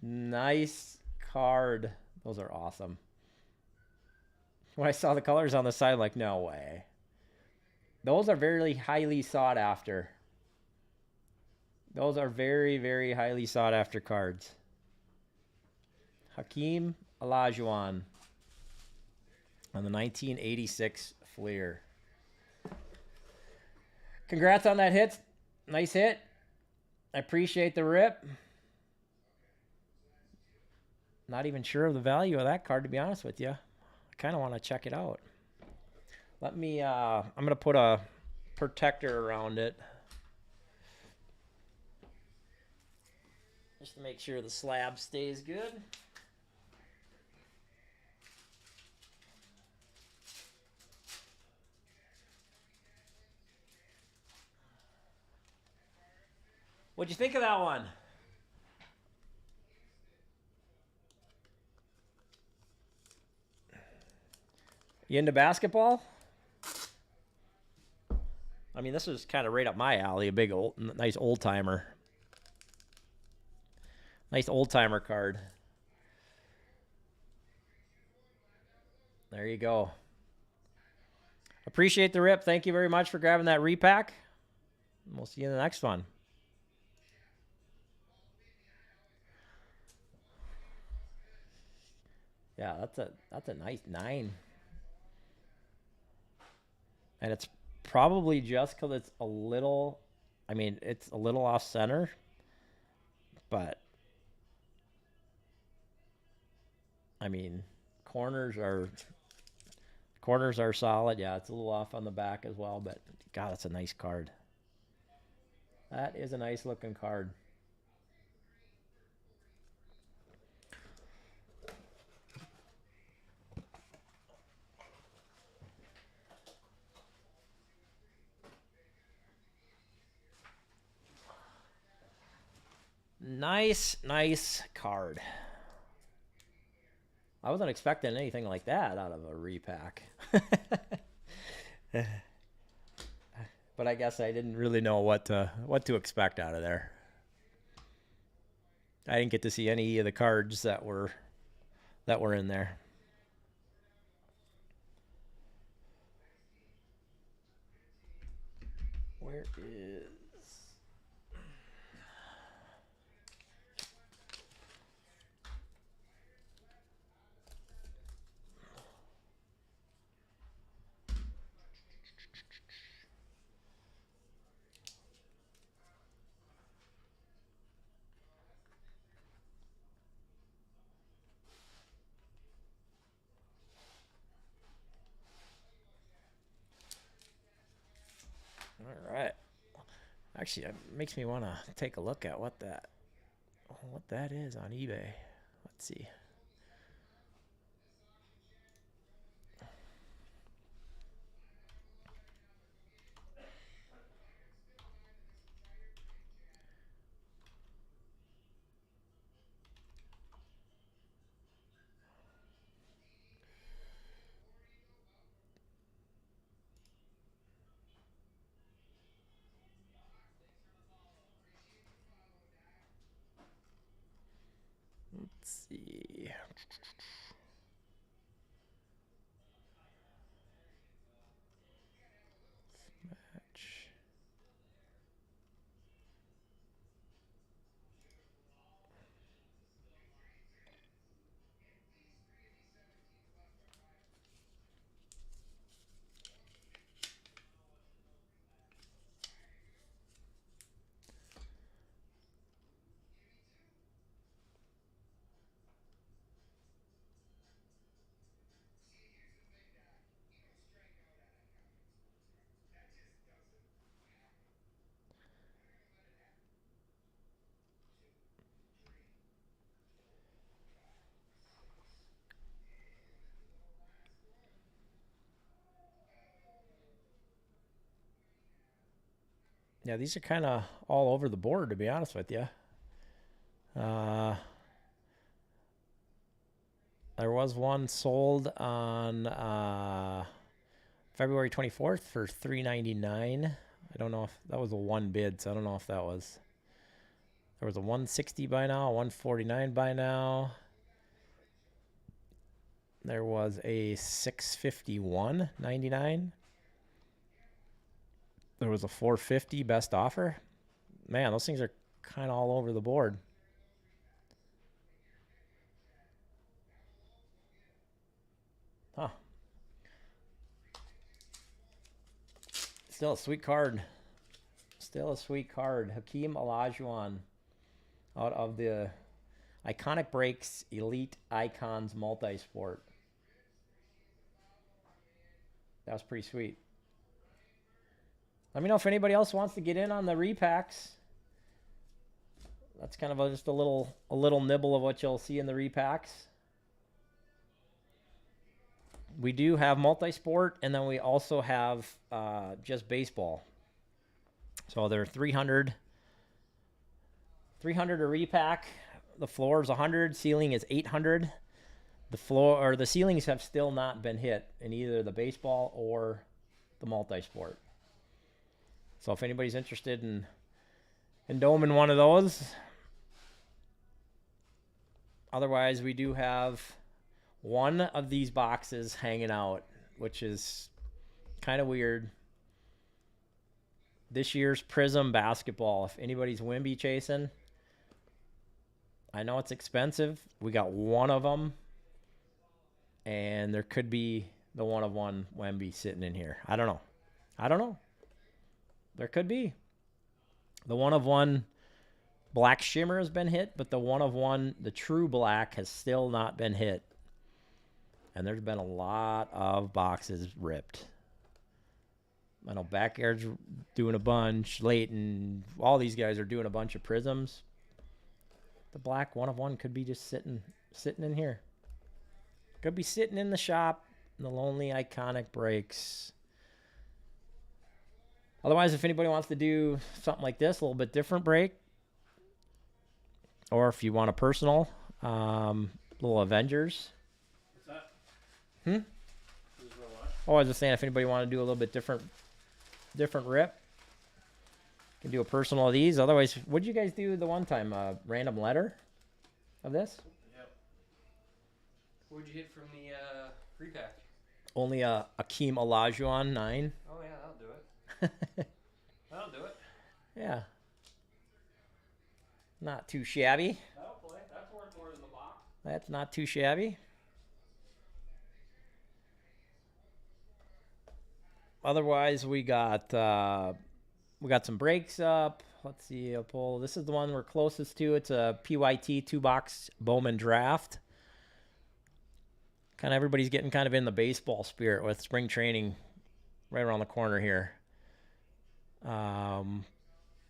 Speaker 1: Nice card. Those are awesome. When I saw the colors on the side, I'm like, no way. Those are very highly sought after. Those are very, very highly sought after cards. Hakeem Olajuwon on the 1986 Fleer. Congrats on that hit. Nice hit. I appreciate the rip. Not even sure of the value of that card, to be honest with you. I kind of want to check it out. Let me, I'm going to put a protector around it. Just to make sure the slab stays good. What'd you think of that one? You into basketball? I mean, this is kind of right up my alley. A big old, nice old timer. Nice old timer card. There you go. Appreciate the rip. Thank you very much for grabbing that repack. We'll see you in the next one. Yeah, that's a nice 9. And it's probably just because it's a little, I mean, it's a little off center, but I mean, corners are solid. Yeah, it's a little off on the back as well, but God, that's a nice card. That is a nice looking card. Nice card. I wasn't expecting anything like that out of a repack. But I guess I didn't really know what to expect out of there. I didn't get to see any of the cards that were in there. Where is... All right. Actually, it makes me want to take a look at what that is on eBay. Let's see. Let's see. Match. Yeah, these are kind of all over the board, to be honest with you. There was one sold on February 24th for $3.99. I don't know if that was a one bid, so I don't know if that was. There was a 160 by now, a 149 by now. There was a 651.99. There was a 450 best offer. Man, those things are kind of all over the board. Huh. Still a sweet card. Still a sweet card. Hakeem Olajuwon out of the Iconic Breaks Elite Icons Multisport. That was pretty sweet. Let me know if anybody else wants to get in on the repacks. That's kind of just a little nibble of what you'll see in the repacks. We do have multi-sport, and then we also have just baseball. So they're 300 a repack. The floor is 100, ceiling is 800. The floor or the ceilings have still not been hit in either the baseball or the multi-sport. So if anybody's interested in doming one of those, otherwise we do have one of these boxes hanging out, which is kind of weird. This year's Prism basketball. If anybody's Wimby chasing, I know it's expensive. We got one of them, and there could be the one of one Wemby sitting in here. I don't know. There could be. The one of one black shimmer has been hit, but the one of one, the true black, has still not been hit. And there's been a lot of boxes ripped. I know Backyard's doing a bunch. Leighton, all these guys are doing a bunch of Prisms. The black one of one could be just sitting in here. Could be sitting in the shop. The lonely iconic breaks. Otherwise, if anybody wants to do something like this, a little bit different break, or if you want a personal, little Avengers.
Speaker 3: What's that?
Speaker 1: Hmm?
Speaker 3: Who's real what?
Speaker 1: Oh, I was just saying, if anybody want to do a little bit different rip, can do a personal of these. Otherwise, what did you guys do the one time? Random letter of this?
Speaker 3: Yep.
Speaker 2: What'd you hit from the repack?
Speaker 1: Only a Akeem Olajuwon 9.
Speaker 2: Oh yeah, that'll do it. That'll do it.
Speaker 1: Yeah. Not too shabby.
Speaker 2: That'll play. That's worth more than the box.
Speaker 1: That's not too shabby. Otherwise, we got some breaks up. Let's see, I'll pull. This is the one we're closest to. It's a PYT 2-box Bowman draft. Kind of everybody's getting kind of in the baseball spirit with spring training right around the corner here.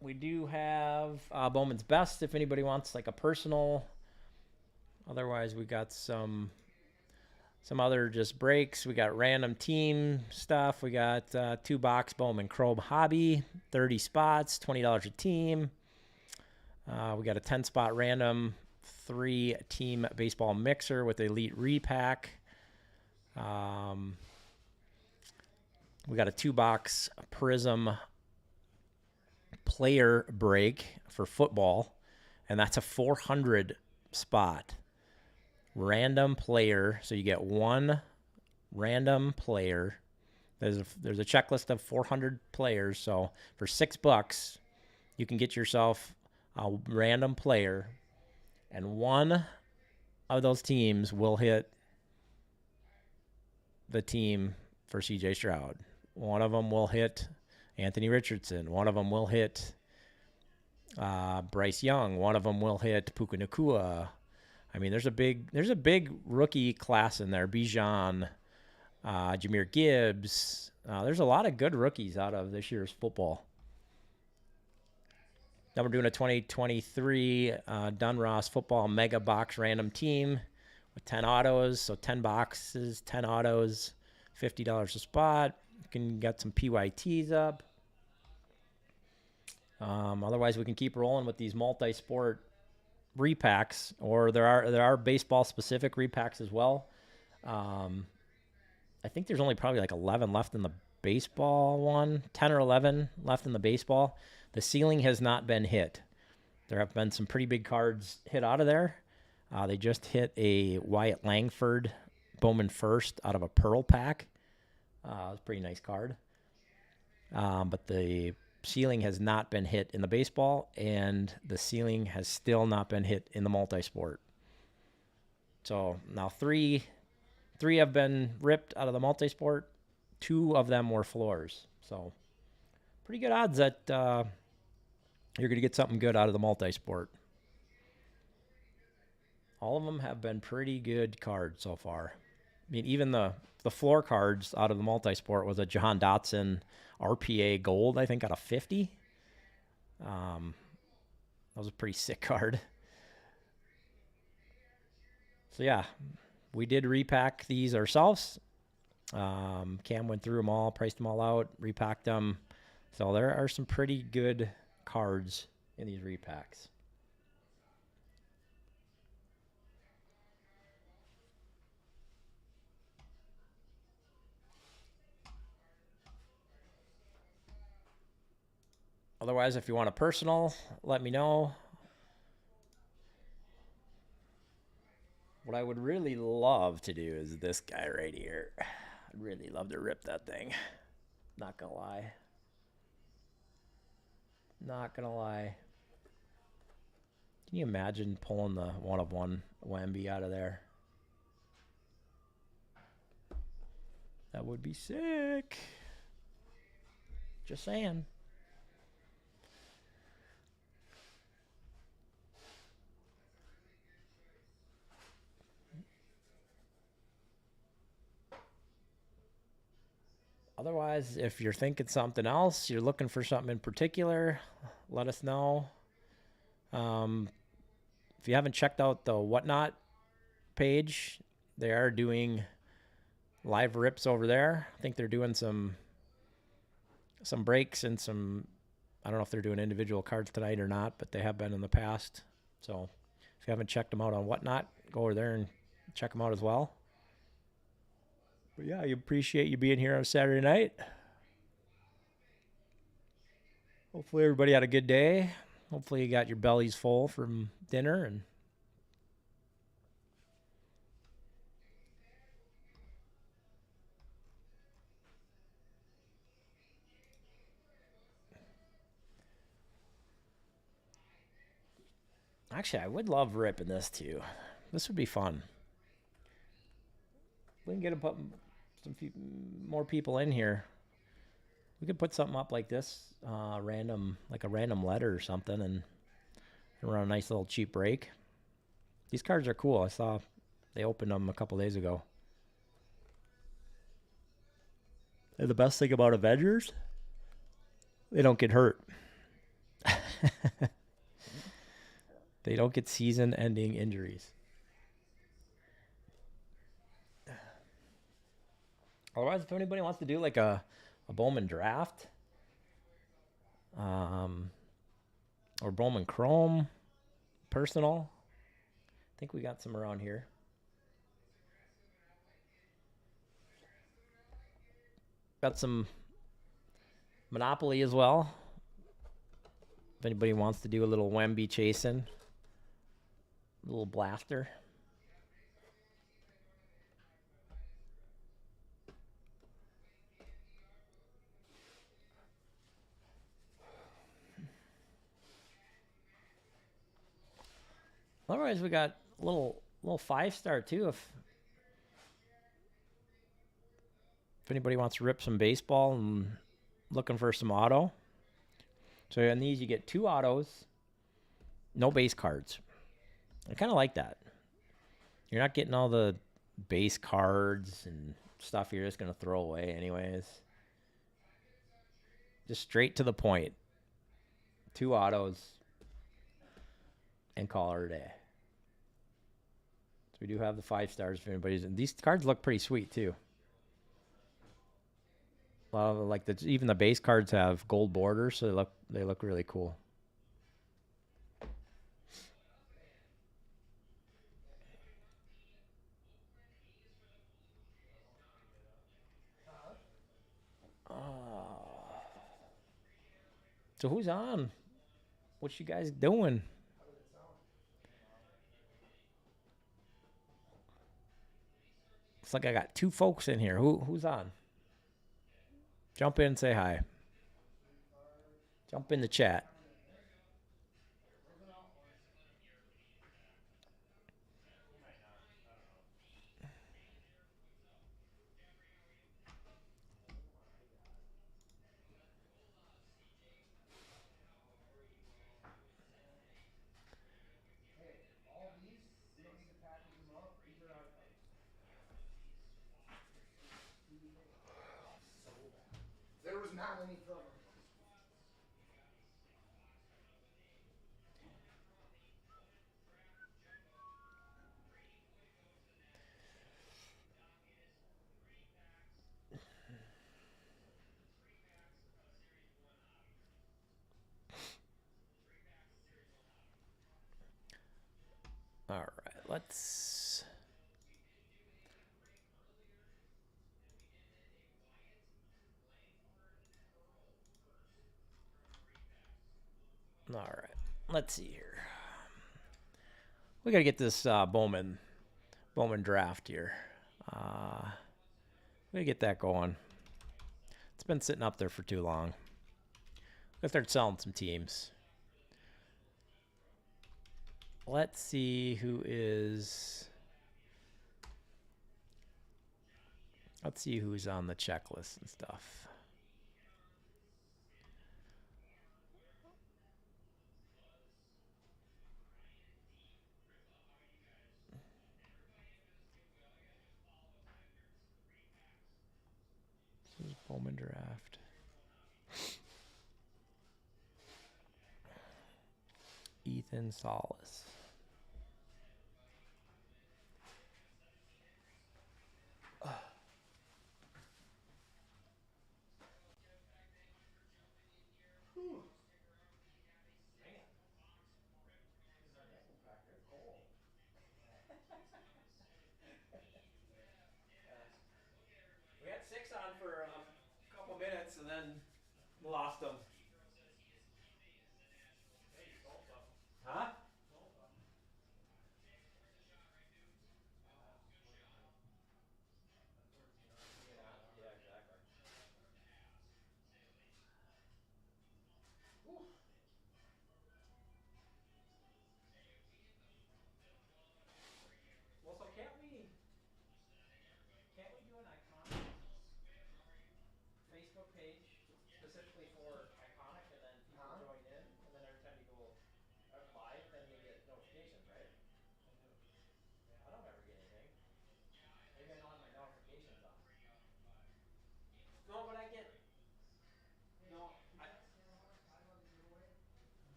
Speaker 1: We do have Bowman's Best if anybody wants like a personal. Otherwise, we got some other just breaks. We got random team stuff. We got 2-box Bowman Chrome Hobby, 30 spots, $20 a team. We got a 10-spot random 3-team baseball mixer with Elite Repack. We got a 2-box Prism player break for football, and that's a 400 spot random player. So you get one random player. There's a checklist of 400 players. So for $6, you can get yourself a random player, and one of those teams will hit the team for CJ Stroud. One of them will hit Anthony Richardson. One of them will hit Bryce Young. One of them will hit Puka Nacua. I mean, there's a big rookie class in there. Bijan, Jahmyr Gibbs. There's a lot of good rookies out of this year's football. Then we're doing a 2023 Dunross football mega box random team with 10 autos. So 10 boxes, 10 autos, $50 a spot. You can get some PYTs up. Otherwise, we can keep rolling with these multi-sport repacks, or there are baseball specific repacks as well. I think there's only probably like 11 left in the baseball one, 10 or 11 left in the baseball. The ceiling has not been hit. There have been some pretty big cards hit out of there. They just hit a Wyatt Langford Bowman First out of a Pearl pack. It was a pretty nice card. But the ceiling has not been hit in the baseball, and the ceiling has still not been hit in the multi-sport. So now three have been ripped out of the multi-sport. 2 of them were floors. So pretty good odds that you're going to get something good out of the multi-sport. All of them have been pretty good cards so far. I mean, even the floor cards out of the multi-sport was a John Dotson RPA gold, I think, out of 50. That was a pretty sick card. So yeah, we did repack these ourselves. Cam went through them all, priced them all out, repacked them. So there are some pretty good cards in these repacks. Otherwise, if you want a personal, let me know. What I would really love to do is this guy right here. I'd really love to rip that thing. Not gonna lie. Not gonna lie. Can you imagine pulling the 1/1 Wemby out of there? That would be sick. Just saying. Otherwise, if you're thinking something else, you're looking for something in particular, let us know. If you haven't checked out the Whatnot page, they are doing live rips over there. I think they're doing some breaks and some, I don't know if they're doing individual cards tonight or not, but they have been in the past. So if you haven't checked them out on Whatnot, go over there and check them out as well. But yeah, I appreciate you being here on Saturday night. Hopefully everybody had a good day. Hopefully you got your bellies full from dinner. And actually, I would love ripping this too. This would be fun. We can get some more people in here. We could put something up like this, like a random letter or something, and run a nice little cheap break. These cards are cool. I saw they opened them a couple days ago. And the best thing about Avengers, they don't get hurt. They don't get season-ending injuries. Otherwise, if anybody wants to do like a Bowman draft, or Bowman Chrome personal, I think we got some around here. Got some Monopoly as well. If anybody wants to do a little Wemby chasing, a little blaster. Otherwise, we got a little 5-star too. If anybody wants to rip some baseball and looking for some auto. So in these, you get 2 autos, no base cards. I kind of like that. You're not getting all the base cards and stuff you're just going to throw away anyways. Just straight to the point. 2 autos and call it a day. So we do have the 5 stars for anybody's. And these cards look pretty sweet too. A lot of even the base cards have gold borders, so they look really cool. So who's on? What you guys doing? Looks like I got 2 folks in here. Who's on? Jump in and say hi. Jump in the chat.
Speaker 2: not any further.
Speaker 1: All right, let's. All right, let's see here. We gotta get this Bowman draft here. We gotta get that going. It's been sitting up there for too long. Let's start selling some teams. Let's see who is. Let's see who's on the checklist and stuff. This is Bowman draft. Ethan Solis.
Speaker 2: Man. This is our nickel factor. It's cold. We had 6 on for a couple minutes and then lost them. Hey, you stole something. Huh? Stole something. Yeah, exactly. Whew. Well, so can't we do an iconic Facebook page specifically for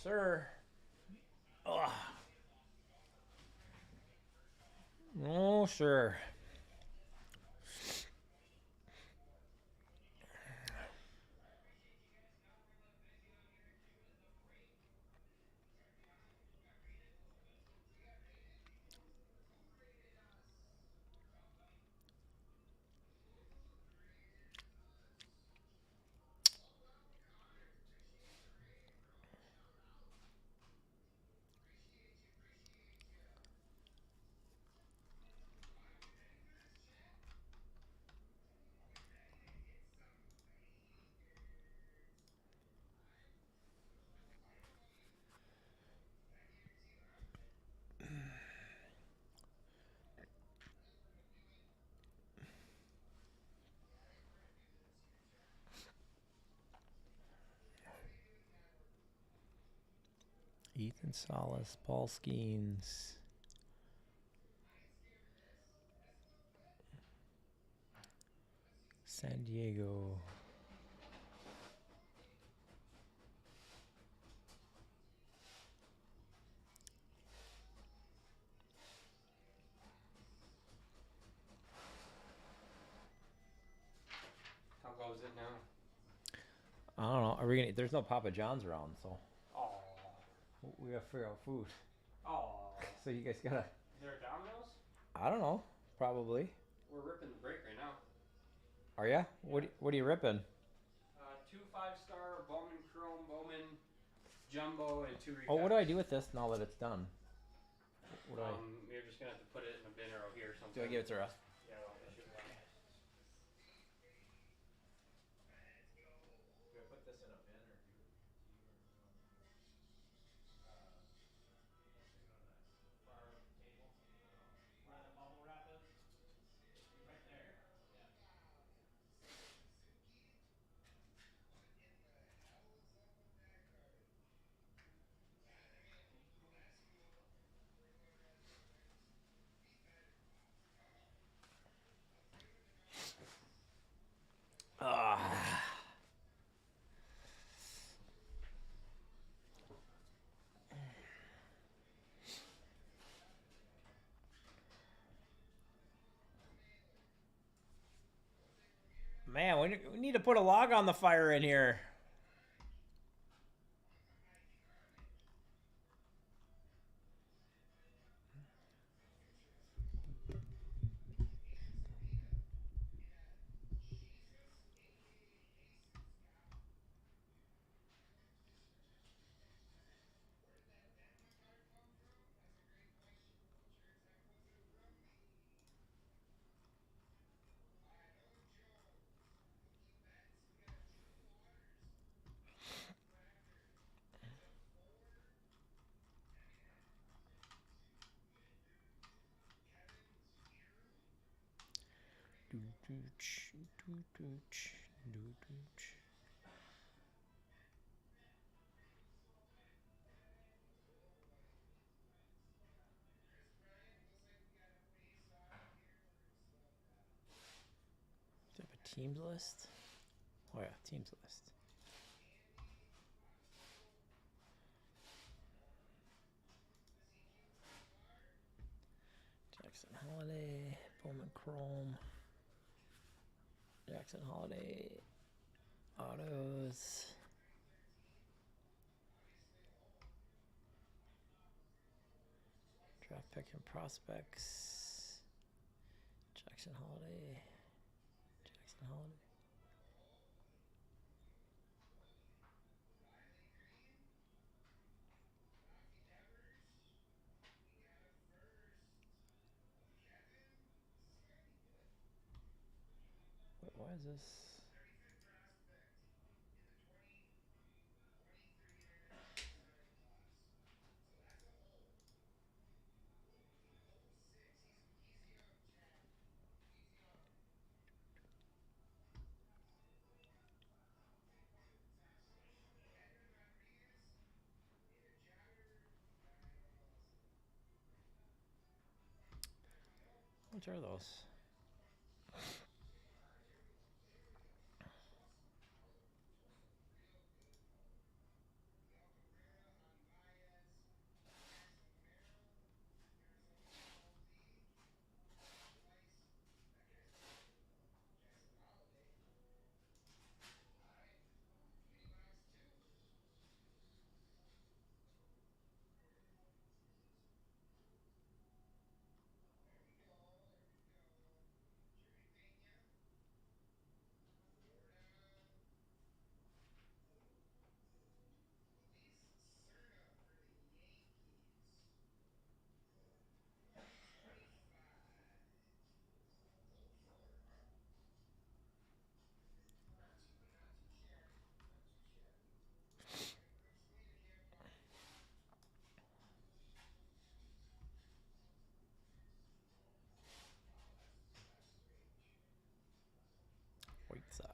Speaker 1: sir. Ugh. No, sir. Ethan Salas, Paul Skeens. San Diego.
Speaker 2: How goes it now?
Speaker 1: I don't know. Are we gonna? There's no Papa John's around, so
Speaker 2: Oh.
Speaker 1: we gotta figure out food.
Speaker 2: Oh.
Speaker 1: So you guys gotta.
Speaker 2: Is there a Domino's?
Speaker 1: I don't know. Probably.
Speaker 2: We're ripping the break right now.
Speaker 1: Are ya? What are you ripping?
Speaker 2: 2 5-star Bowman Chrome Bowman Jumbo and 2
Speaker 1: Oh,
Speaker 2: refactors.
Speaker 1: what do I do with this now that it's done? What do
Speaker 2: You're just gonna have to put it in a bin or out here or something.
Speaker 1: do I give it to Russ?
Speaker 2: Yeah, well, it should be on.
Speaker 3: Do I put this in a bin or do you
Speaker 2: Far up the table. Where the bubble wrap is? Right there. Yeah.
Speaker 1: Ah. Man, we need to put a log on the fire in here. Do I have a teams list? Oh yeah, teams list. Jackson Holiday, Bowman Chrome, Jackson Holiday, autos. Draft pick and prospects. Jackson Holiday. Jackson Holiday. Wait, why is this? Which are those? White Sox.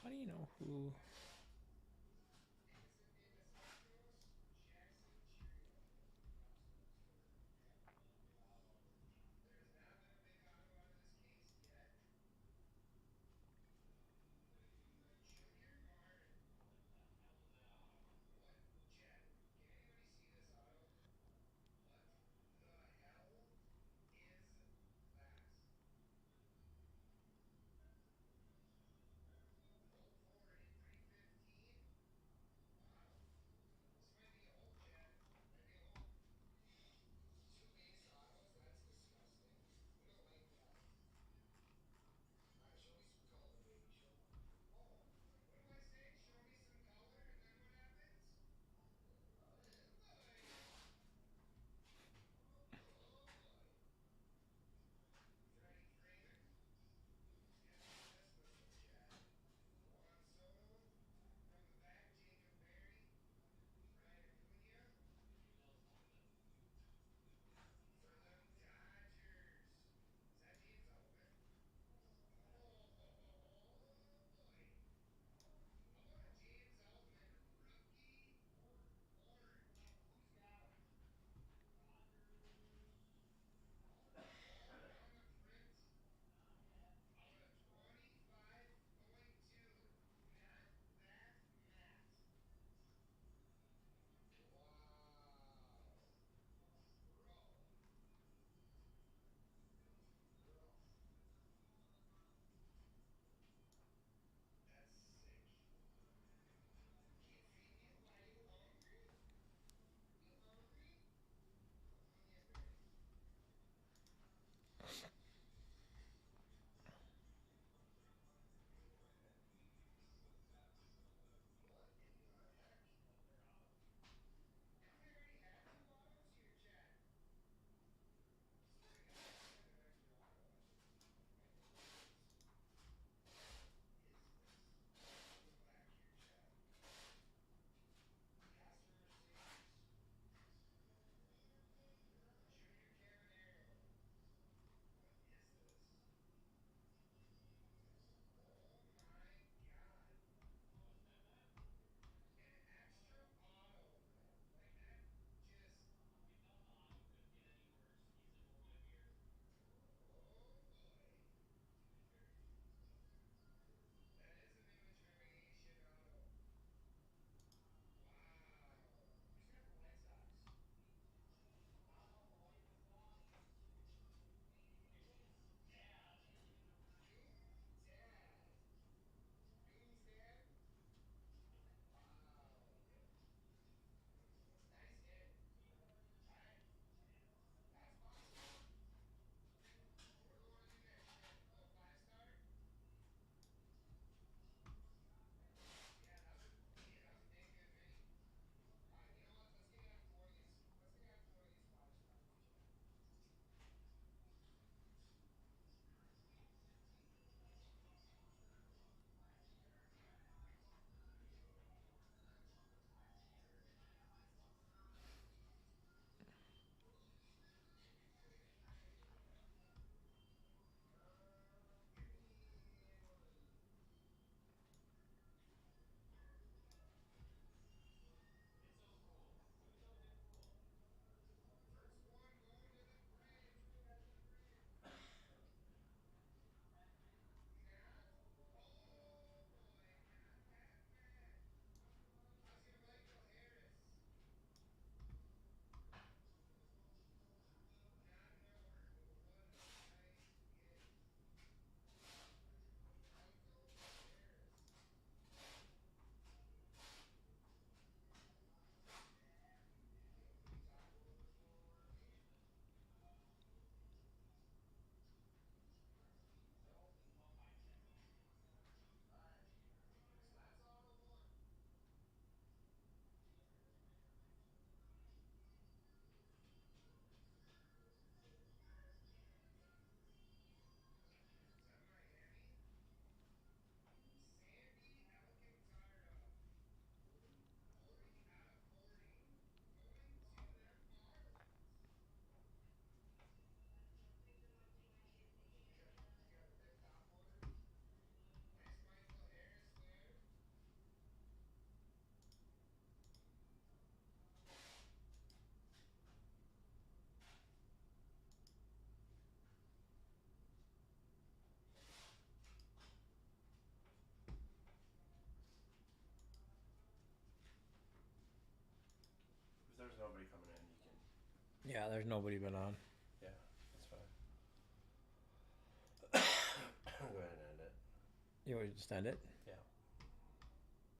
Speaker 1: How do you know who? Yeah, there's nobody been on.
Speaker 3: Yeah, that's fine. Go ahead and end it.
Speaker 1: You want to just end it?